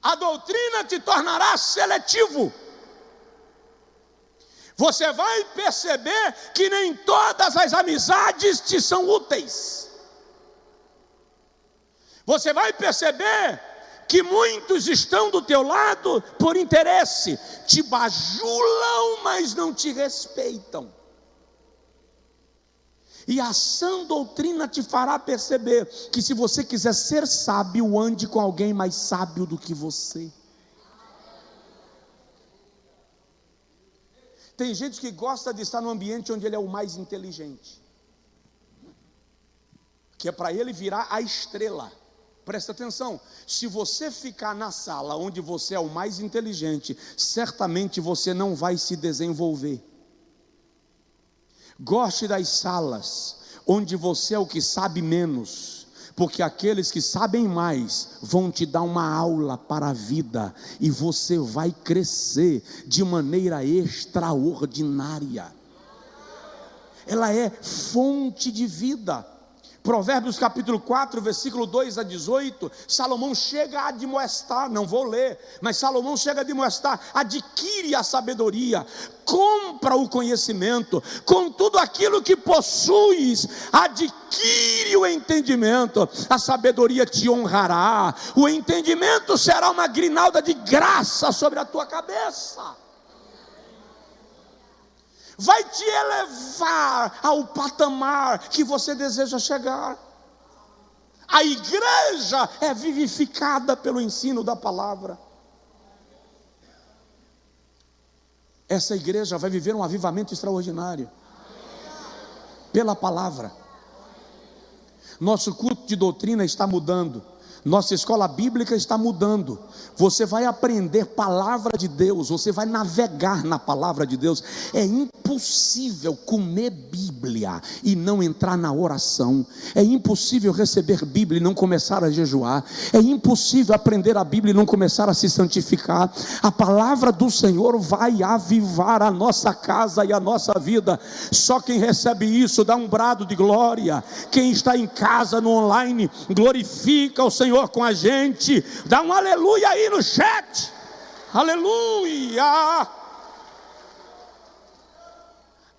A doutrina te tornará seletivo. Você vai perceber que nem todas as amizades te são úteis. Você vai perceber que muitos estão do teu lado por interesse, te bajulam, mas não te respeitam. E a sã doutrina te fará perceber que se você quiser ser sábio, ande com alguém mais sábio do que você. Tem gente que gosta de estar num ambiente onde ele é o mais inteligente, que é para ele virar a estrela. Presta atenção, se você ficar na sala onde você é o mais inteligente, certamente você não vai se desenvolver. Goste das salas onde você é o que sabe menos, porque aqueles que sabem mais vão te dar uma aula para a vida, e você vai crescer de maneira extraordinária. Ela é fonte de vida. Provérbios capítulo 4, versículo 2 a 18, Salomão chega a admoestar, não vou ler, mas Salomão chega a admoestar: adquire a sabedoria, compra o conhecimento, com tudo aquilo que possuis, adquire o entendimento, a sabedoria te honrará, o entendimento será uma grinalda de graça sobre a tua cabeça. Vai te elevar ao patamar que você deseja chegar. A igreja é vivificada pelo ensino da palavra. Essa igreja vai viver um avivamento extraordinário pela palavra. Nosso culto de doutrina está mudando. Nossa escola bíblica está mudando. Você vai aprender palavra de Deus, você vai navegar na palavra de Deus. É impossível comer Bíblia e não entrar na oração. É impossível receber Bíblia e não começar a jejuar. É impossível aprender a Bíblia e não começar a se santificar. A palavra do Senhor vai avivar a nossa casa e a nossa vida. Só quem recebe isso dá um brado de glória. Quem está em casa, no online, glorifica o Senhor com a gente. Dá um aleluia aí no chat. Aleluia.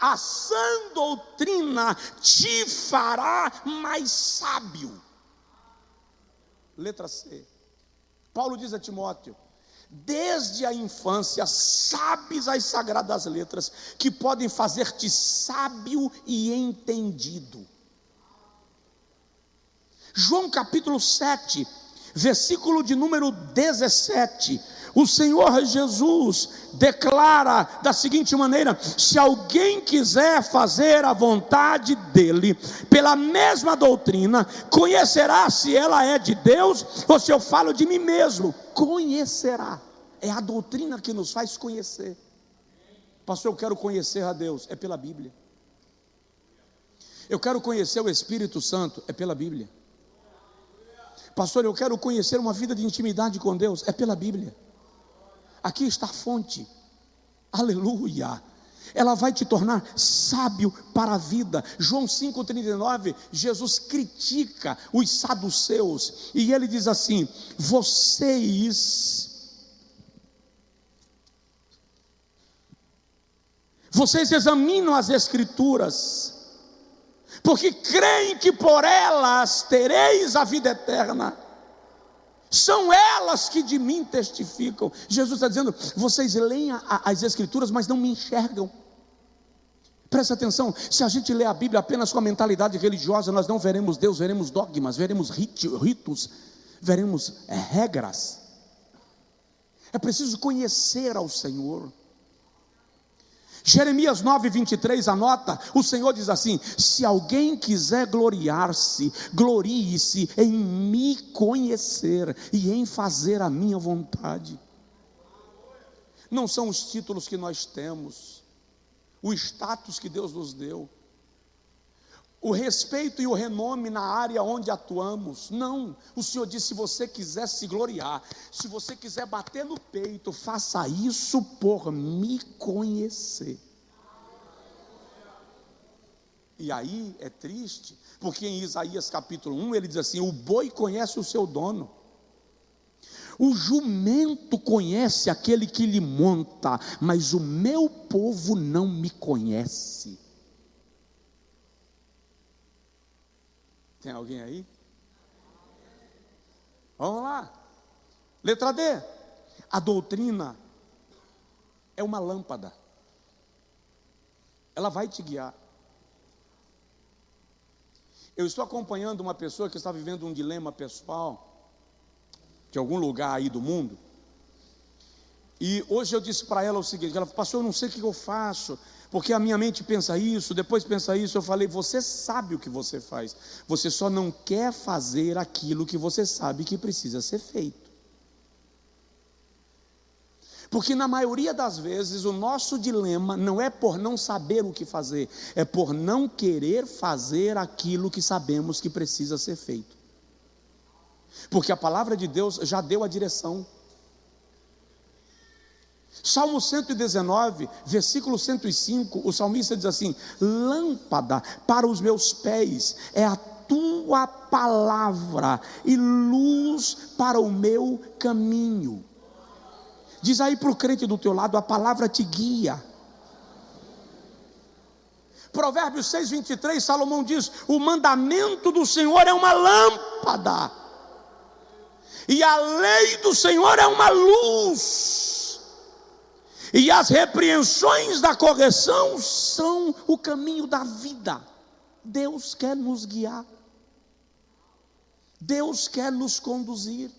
A sã doutrina te fará mais sábio. Letra C. Paulo diz a Timóteo: desde a infância sabes as sagradas letras, que podem fazer-te sábio e entendido. João capítulo 7, versículo de número 17, o Senhor Jesus declara da seguinte maneira: se alguém quiser fazer a vontade dele, pela mesma doutrina, conhecerá se ela é de Deus ou se eu falo de mim mesmo. Conhecerá, é a doutrina que nos faz conhecer. Pastor, eu quero conhecer a Deus, é pela Bíblia. Eu quero conhecer o Espírito Santo, é pela Bíblia. Pastor, eu quero conhecer uma vida de intimidade com Deus, é pela Bíblia. Aqui está a fonte. Aleluia. Ela vai te tornar sábio para a vida. João 5,39, Jesus critica os saduceus, e ele diz assim: vocês examinam as Escrituras, porque creem que por elas tereis a vida eterna. São elas que de mim testificam. Jesus está dizendo: vocês leem as Escrituras, mas não me enxergam. Presta atenção, se a gente lê a Bíblia apenas com a mentalidade religiosa, nós não veremos Deus, veremos dogmas, veremos ritos, veremos regras. É preciso conhecer ao Senhor. Jeremias 9:23, anota, o Senhor diz assim: se alguém quiser gloriar-se, glorie-se em me conhecer e em fazer a minha vontade. Não são os títulos que nós temos, o status que Deus nos deu. o respeito e o renome na área onde atuamos. Não, o Senhor disse: se você quiser se gloriar, se você quiser bater no peito, faça isso por me conhecer. E aí é triste, porque em Isaías capítulo 1 ele diz assim: o boi conhece o seu dono, o jumento conhece aquele que lhe monta, mas o meu povo não me conhece. Tem alguém aí? Vamos lá. Letra D. A doutrina é uma lâmpada. Ela vai te guiar. Eu estou acompanhando uma pessoa que está vivendo um dilema pessoal, de algum lugar aí do mundo. E hoje eu disse para ela o seguinte: ela falou: pastor, eu não sei o que eu faço, porque a minha mente pensa isso, depois pensa isso. Eu falei: você sabe o que você faz, você só não quer fazer aquilo que você sabe que precisa ser feito. Porque na maioria das vezes o nosso dilema não é por não saber o que fazer, é por não querer fazer aquilo que sabemos que precisa ser feito. Porque a palavra de Deus já deu a direção. Salmo 119, versículo 105, o salmista diz assim: lâmpada para os meus pés é a tua palavra e luz para o meu caminho. Diz aí para o crente do teu lado: a palavra te guia. Provérbios 6:23, Salomão diz: o mandamento do Senhor é uma lâmpada, e a lei do Senhor é uma luz, e as repreensões da correção são o caminho da vida. Deus quer nos guiar, Deus quer nos conduzir.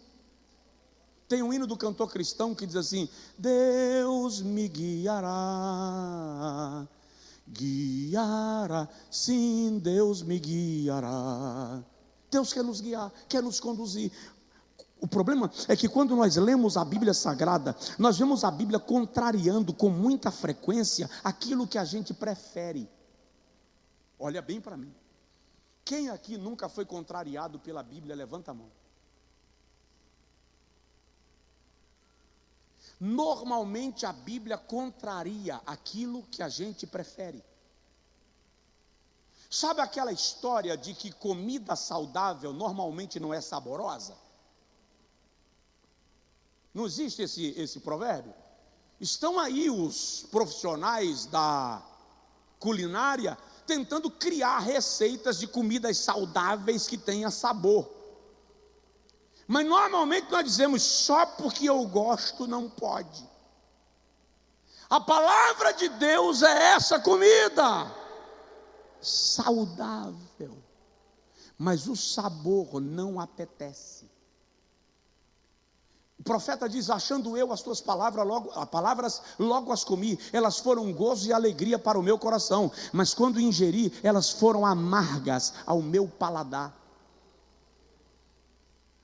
Tem um hino do cantor cristão que diz assim: Deus me guiará, guiará, sim, Deus me guiará. Deus quer nos guiar, quer nos conduzir. O problema é que quando nós lemos a Bíblia Sagrada, nós vemos a Bíblia contrariando com muita frequência aquilo que a gente prefere. Olha bem para mim. Quem aqui nunca foi contrariado pela Bíblia? Levanta a mão. Normalmente a Bíblia contraria aquilo que a gente prefere. Sabe aquela história de que comida saudável normalmente não é saborosa? Não existe esse provérbio? Estão aí os profissionais da culinária tentando criar receitas de comidas saudáveis que tenham sabor. Mas normalmente nós dizemos: só porque eu gosto não pode. A palavra de Deus é essa comida saudável, mas o sabor não apetece. O profeta diz: achando eu as tuas palavras, logo as comi, elas foram gozo e alegria para o meu coração, mas quando ingeri, elas foram amargas ao meu paladar.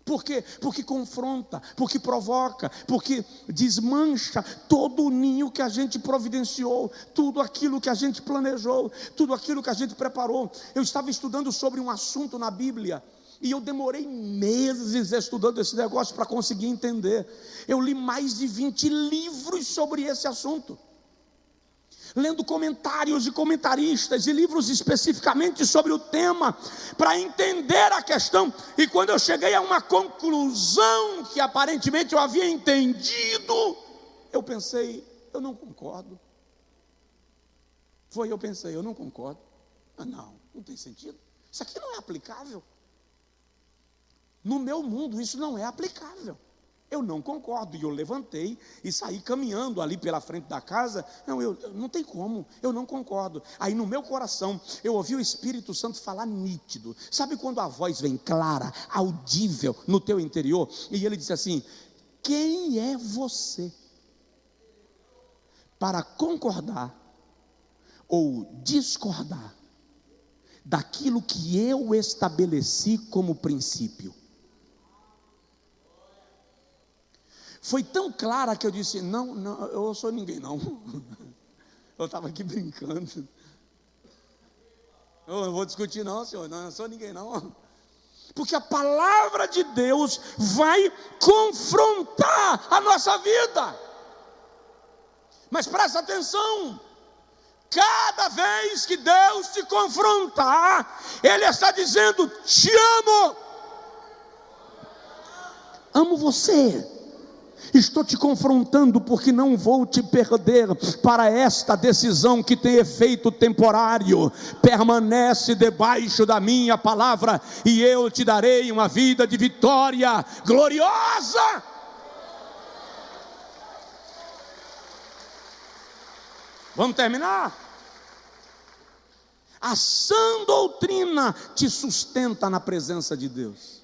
Por quê? Porque confronta, porque provoca, porque desmancha todo o ninho que a gente providenciou, tudo aquilo que a gente planejou, tudo aquilo que a gente preparou. Eu estava estudando sobre um assunto na Bíblia, e eu demorei meses estudando esse negócio para conseguir entender. Eu li mais de 20 livros sobre esse assunto, lendo comentários de comentaristas e livros especificamente sobre o tema, para entender a questão. E quando eu cheguei a uma conclusão que aparentemente eu havia entendido, eu pensei: eu não concordo. Eu pensei: eu não concordo. Não tem sentido. Isso aqui não é aplicável. No meu mundo isso não é aplicável. Eu não concordo. E eu levantei e saí caminhando ali pela frente da casa. Não tem como, eu não concordo. Aí no meu coração eu ouvi o Espírito Santo falar nítido. Sabe quando a voz vem clara, audível no teu interior? E ele disse assim: quem é você para concordar ou discordar daquilo que eu estabeleci como princípio? Foi tão clara que eu disse: não, eu não sou ninguém não. Eu estava aqui brincando. Eu não vou discutir não, senhor, não sou ninguém não. Porque a palavra de Deus vai confrontar a nossa vida. Mas presta atenção, cada vez que Deus te confrontar, Ele está dizendo: te amo, amo você. Estou te confrontando porque não vou te perder para esta decisão que tem efeito temporário. Permanece debaixo da minha palavra e eu te darei uma vida de vitória gloriosa. Vamos terminar? A sã doutrina te sustenta na presença de Deus.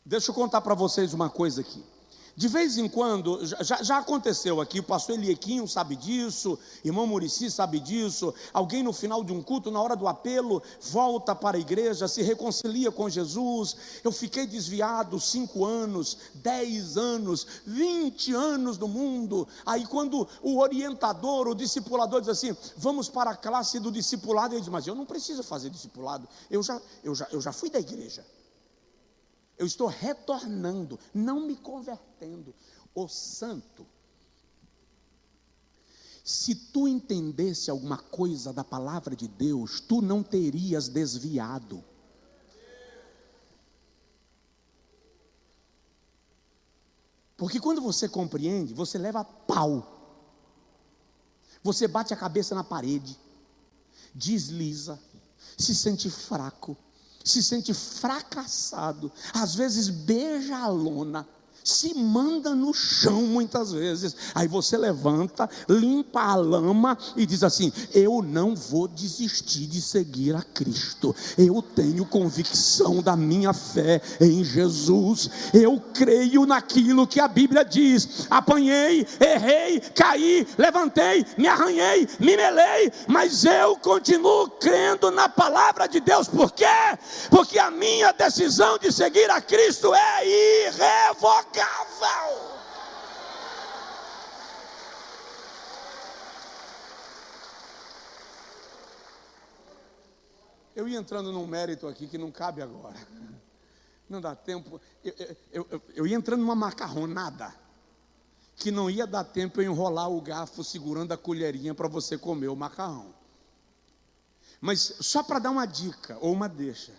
Deixa eu contar para vocês uma coisa aqui. De vez em quando, já aconteceu aqui, o pastor Eliequinho sabe disso, irmão Muricy sabe disso, alguém no final de um culto, na hora do apelo, volta para a igreja, se reconcilia com Jesus. Eu fiquei desviado 5 anos, 10 anos, 20 anos no mundo. Aí quando o orientador, o discipulador diz assim: vamos para a classe do discipulado, eu digo: mas eu não preciso fazer discipulado, eu já fui da igreja. Eu estou retornando, não me convertendo. Ô santo, se tu entendesse alguma coisa da palavra de Deus, tu não terias desviado. Porque quando você compreende, você leva pau. Você bate a cabeça na parede, desliza, se sente fraco, se sente fracassado, às vezes beija a lona, se manda no chão muitas vezes. Aí você levanta, limpa a lama e diz assim: eu não vou desistir de seguir a Cristo. Eu tenho convicção da minha fé em Jesus. Eu creio naquilo que a Bíblia diz. Apanhei, errei, caí, levantei, me arranhei, me melei, mas eu continuo crendo na palavra de Deus. Por quê? Porque a minha decisão de seguir a Cristo é irrevogável. Eu ia entrando num mérito aqui que não cabe agora, não dá tempo. Eu ia entrando numa macarronada que não ia dar tempo eu enrolar o garfo segurando a colherinha para você comer o macarrão. Mas só para dar uma dica ou uma deixa,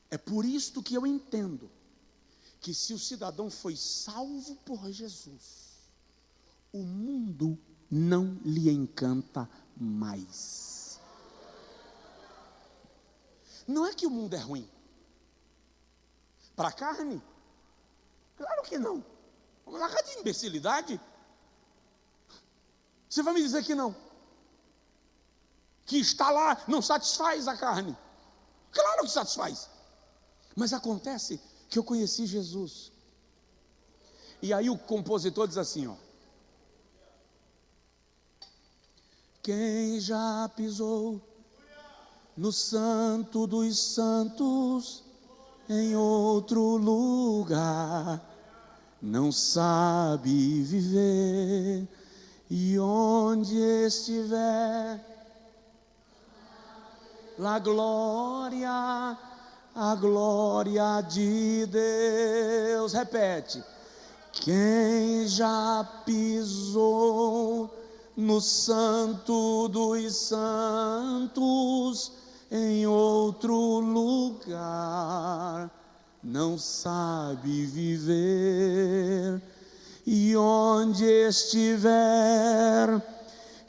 é por isto que eu entendo que se o cidadão foi salvo por Jesus, o mundo não lhe encanta mais. Não é que o mundo é ruim para a carne? Claro que não. Vamos largar de imbecilidade. Você vai me dizer que não? Que está lá não satisfaz a carne? Claro que satisfaz. Mas acontece que eu conheci Jesus. E aí o compositor diz assim, ó: quem já pisou no santo dos santos, em outro lugar, não sabe viver, e onde estiver, a glória de Deus. Repete: quem já pisou no santo dos santos, em outro lugar, não sabe viver, e onde estiver,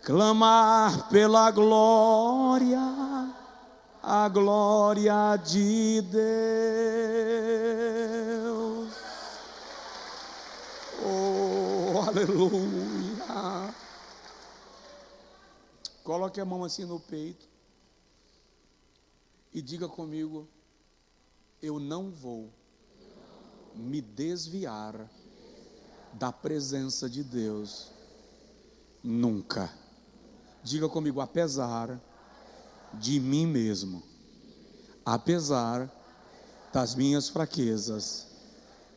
clamar pela glória, a glória de Deus. Oh, aleluia. Coloque a mão assim no peito e diga comigo: eu não vou me desviar da presença de Deus nunca. Diga comigo: apesar de mim mesmo, apesar das minhas fraquezas,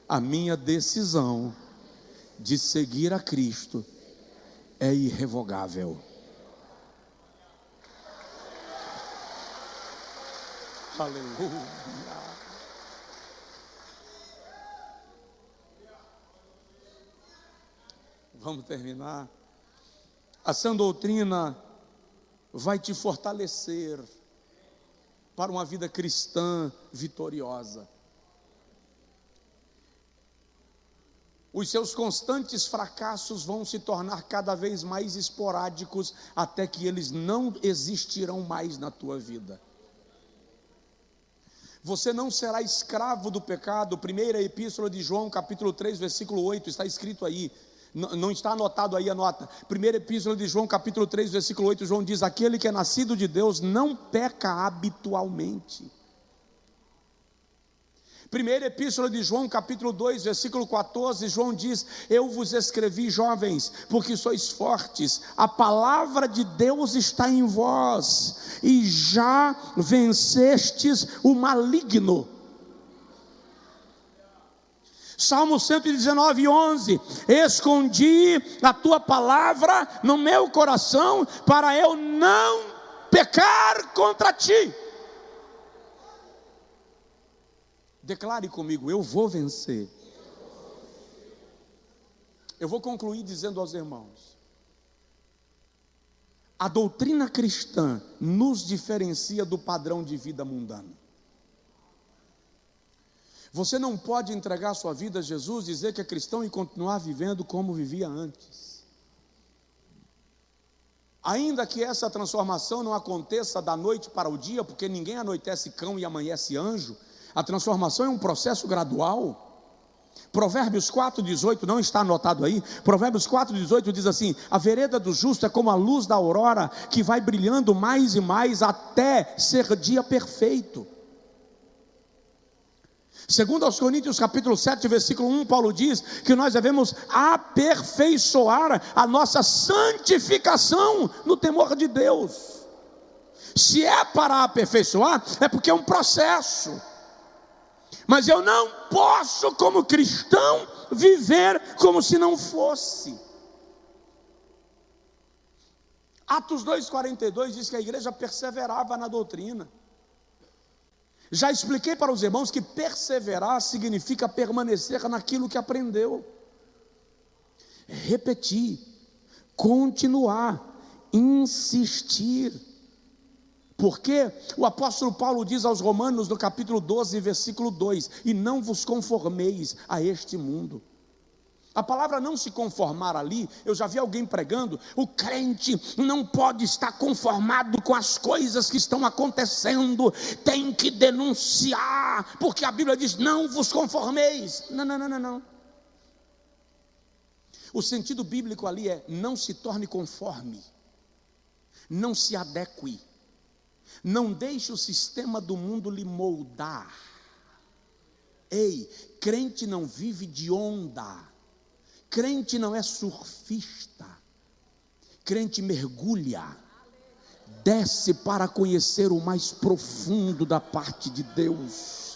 a minha decisão de seguir a Cristo é irrevogável. Aleluia. Vamos terminar. A sã doutrina vai te fortalecer para uma vida cristã vitoriosa. Os seus constantes fracassos vão se tornar cada vez mais esporádicos, até que eles não existirão mais na tua vida. Você não será escravo do pecado. Primeira epístola de João, capítulo 3, versículo 8, está escrito aí. Não está anotado aí, anota. Primeira epístola de João, capítulo 3, versículo 8, João diz: aquele que é nascido de Deus não peca habitualmente. Primeira epístola de João, capítulo 2, versículo 14, João diz: eu vos escrevi, jovens, porque sois fortes, a palavra de Deus está em vós, e já vencestes o maligno. Salmo 119, 11, escondi a tua palavra no meu coração, para eu não pecar contra ti. Declare comigo: eu vou vencer. Eu vou concluir dizendo aos irmãos: a doutrina cristã nos diferencia do padrão de vida mundano. Você não pode entregar sua vida a Jesus, dizer que é cristão e continuar vivendo como vivia antes. Ainda que essa transformação não aconteça da noite para o dia, porque ninguém anoitece cão e amanhece anjo, a transformação é um processo gradual. Provérbios 4,18, não está anotado aí, Provérbios 4,18 diz assim: a vereda do justo é como a luz da aurora, que vai brilhando mais e mais até ser dia perfeito. Segundo aos Coríntios capítulo 7, versículo 1, Paulo diz que nós devemos aperfeiçoar a nossa santificação no temor de Deus. Se é para aperfeiçoar, é porque é um processo. Mas eu não posso, como cristão, viver como se não fosse. Atos 2,42 diz que a igreja perseverava na doutrina. Já expliquei para os irmãos que perseverar significa permanecer naquilo que aprendeu. Repetir, continuar, insistir. Porque o apóstolo Paulo diz aos Romanos no capítulo 12, versículo 2: e não vos conformeis a este mundo. A palavra não se conformar ali, eu já vi alguém pregando: o crente não pode estar conformado com as coisas que estão acontecendo, tem que denunciar, porque a Bíblia diz: não vos conformeis. Não. O sentido bíblico ali é: não se torne conforme, não se adeque, não deixe o sistema do mundo lhe moldar. Ei, crente não vive de onda. Crente não é surfista, crente mergulha, desce para conhecer o mais profundo da parte de Deus.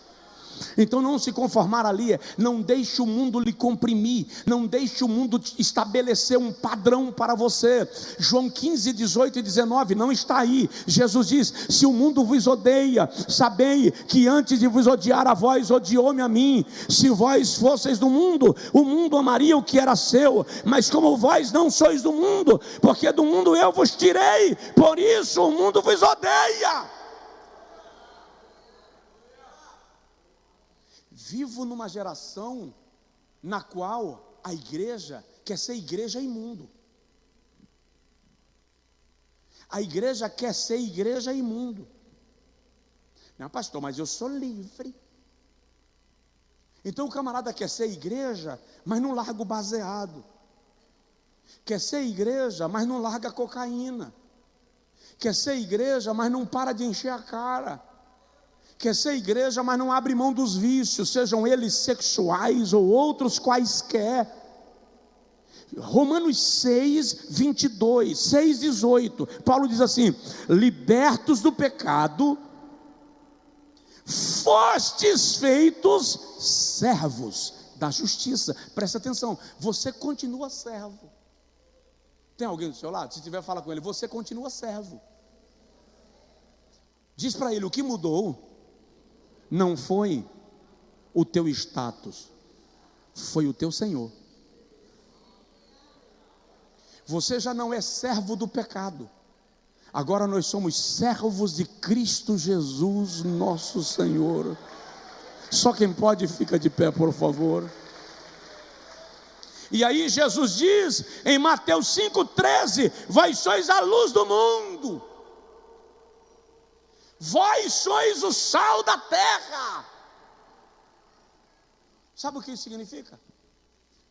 Então não se conformar ali, não deixe o mundo lhe comprimir, não deixe o mundo estabelecer um padrão para você. João 15, 18 e 19, não está aí. Jesus diz: se o mundo vos odeia, sabei que antes de vos odiar a vós, odiou-me a mim. Se vós fosseis do mundo, o mundo amaria o que era seu, mas como vós não sois do mundo, porque do mundo eu vos tirei, por isso o mundo vos odeia. Vivo numa geração na qual a igreja quer ser igreja imundo. A igreja quer ser igreja imundo. Não, pastor, mas eu sou livre. Então o camarada quer ser igreja, mas não larga o baseado. Quer ser igreja, mas não larga a cocaína. Quer ser igreja, mas não para de encher a cara. Quer ser igreja, mas não abre mão dos vícios, sejam eles sexuais ou outros quaisquer. Romanos 6, 22, 6, 18, Paulo diz assim: libertos do pecado, fostes feitos servos da justiça. Presta atenção, você continua servo. Tem alguém do seu lado? Se tiver, fala com ele: você continua servo. Diz para ele: o que mudou não foi o teu status, foi o teu Senhor. Você já não é servo do pecado, agora nós somos servos de Cristo Jesus, nosso Senhor. Só quem pode fica de pé, por favor. E aí Jesus diz em Mateus 5,13: vós sois a luz do mundo, vós sois o sal da terra. Sabe o que isso significa?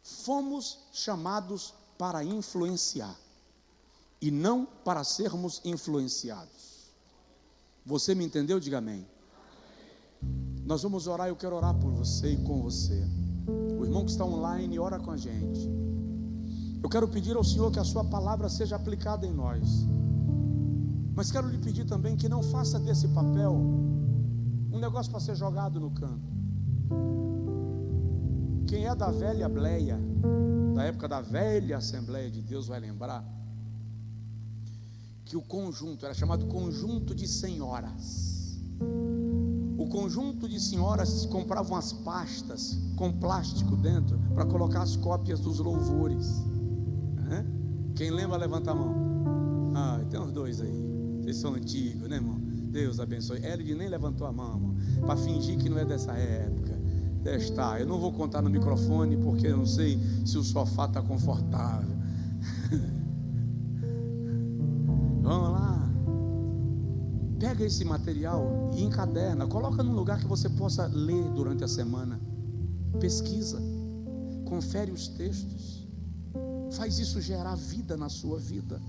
Fomos chamados para influenciar e não para sermos influenciados. Você me entendeu? Diga amém. Nós vamos orar, eu quero orar por você e com você. O irmão que está online, ora com a gente. Eu quero pedir ao Senhor que a sua palavra seja aplicada em nós, mas quero lhe pedir também que não faça desse papel um negócio para ser jogado no canto. Quem é da velha bleia, da época da velha Assembleia de Deus, vai lembrar que o conjunto era chamado conjunto de senhoras. O conjunto de senhoras compravam as pastas com plástico dentro para colocar as cópias dos louvores. Quem lembra, levanta a mão. Tem uns dois aí, vocês são antigos, né, irmão? Deus abençoe. Elide nem levantou a mão, irmão, para fingir que não é dessa época. Eu não vou contar no microfone, porque eu não sei se o sofá está confortável. Vamos lá. Pega esse material e encaderna, coloca num lugar que você possa ler durante a semana. Pesquisa, confere os textos, faz isso gerar vida na sua vida,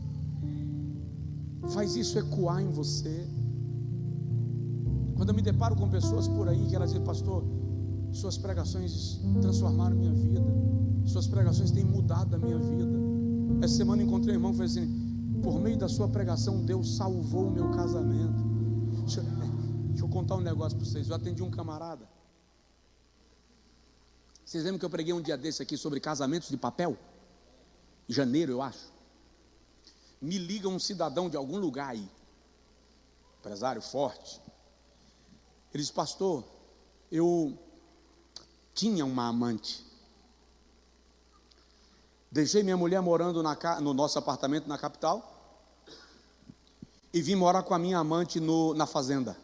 faz isso ecoar em você. Quando eu me deparo com pessoas por aí que elas dizem: pastor, suas pregações transformaram minha vida, suas pregações têm mudado a minha vida. Essa semana encontrei um irmão que falou assim: por meio da sua pregação, Deus salvou o meu casamento. Deixa eu contar um negócio para vocês. Eu atendi um camarada. Vocês lembram que eu preguei um dia desse aqui sobre casamentos de papel? Em janeiro, eu acho. Me liga um cidadão de algum lugar aí, empresário forte. Ele disse: pastor, eu tinha uma amante. Deixei minha mulher morando no nosso apartamento na capital e vim morar com a minha amante na fazenda.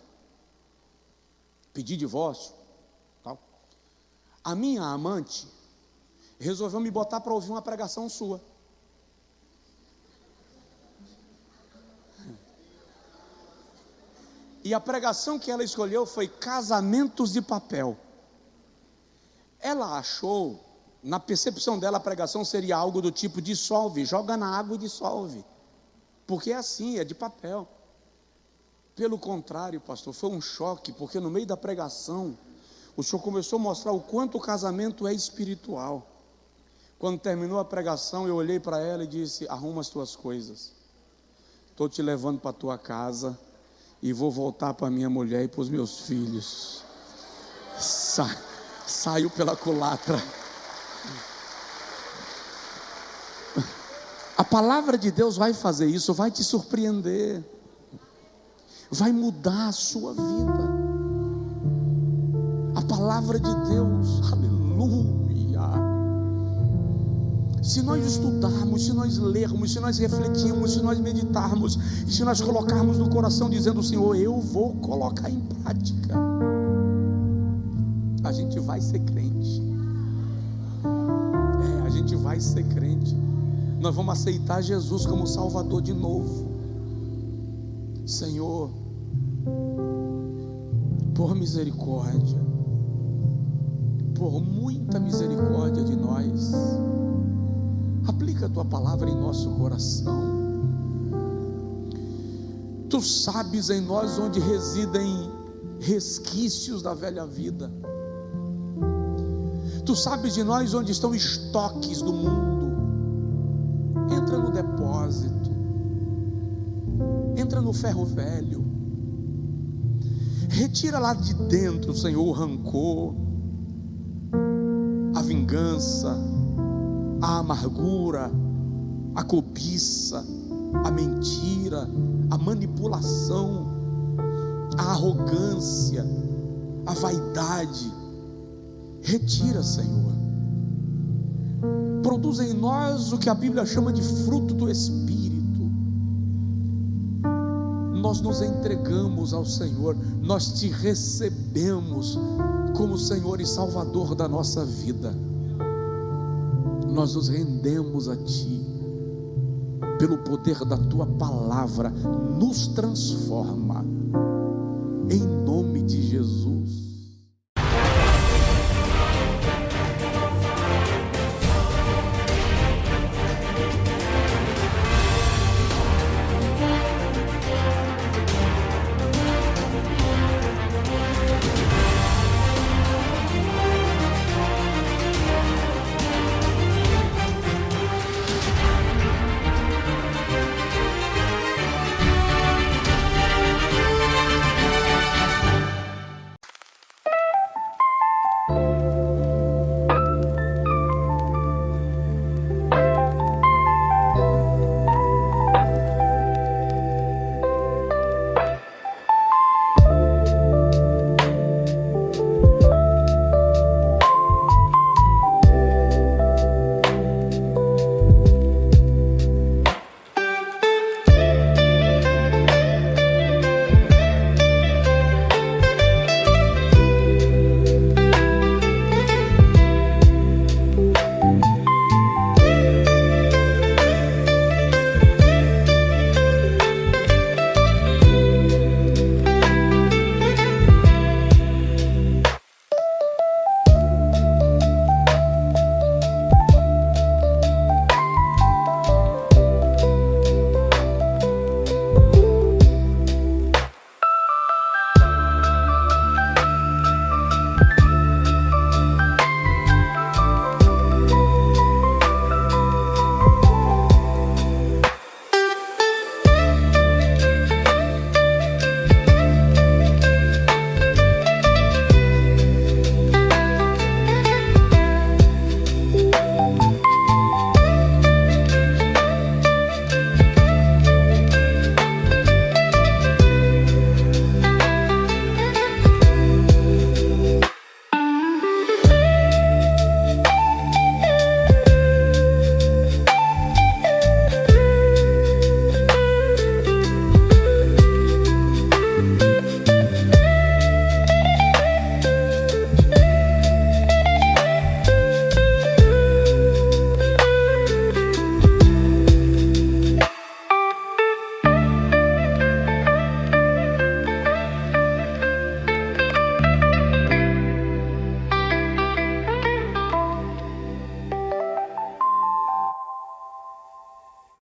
Pedi divórcio, tal. A minha amante resolveu me botar para ouvir uma pregação sua. E a pregação que ela escolheu foi casamentos de papel. Ela achou, na percepção dela, a pregação seria algo do tipo: dissolve, joga na água e dissolve, porque é assim, é de papel. Pelo contrário, pastor, foi um choque, porque no meio da pregação o senhor começou a mostrar o quanto o casamento é espiritual. Quando terminou a pregação, eu olhei para ela e disse: arruma as tuas coisas, estou te levando para a tua casa e vou voltar para minha mulher e para os meus filhos. Saiu pela culatra. A palavra de Deus vai fazer isso, vai te surpreender, vai mudar a sua vida. A palavra de Deus, aleluia. Se nós estudarmos, se nós lermos, se nós refletirmos, se nós meditarmos, e se nós colocarmos no coração dizendo: Senhor, eu vou colocar em prática, a gente vai ser crente. A gente vai ser crente. Nós vamos aceitar Jesus como Salvador de novo. Senhor, por misericórdia, por muita misericórdia de nós, aplica a tua palavra em nosso coração. Tu sabes em nós onde residem resquícios da velha vida. Tu sabes de nós onde estão estoques do mundo. Entra no depósito, entra no ferro velho, retira lá de dentro, Senhor, o rancor, a vingança, a amargura, a cobiça, a mentira, a manipulação, a arrogância, a vaidade. Retira, Senhor. Produz em nós o que a Bíblia chama de fruto do Espírito. Nós nos entregamos ao Senhor, nós te recebemos como Senhor e Salvador da nossa vida. Nós nos rendemos a Ti, pelo poder da Tua palavra, nos transforma, em nome de Jesus.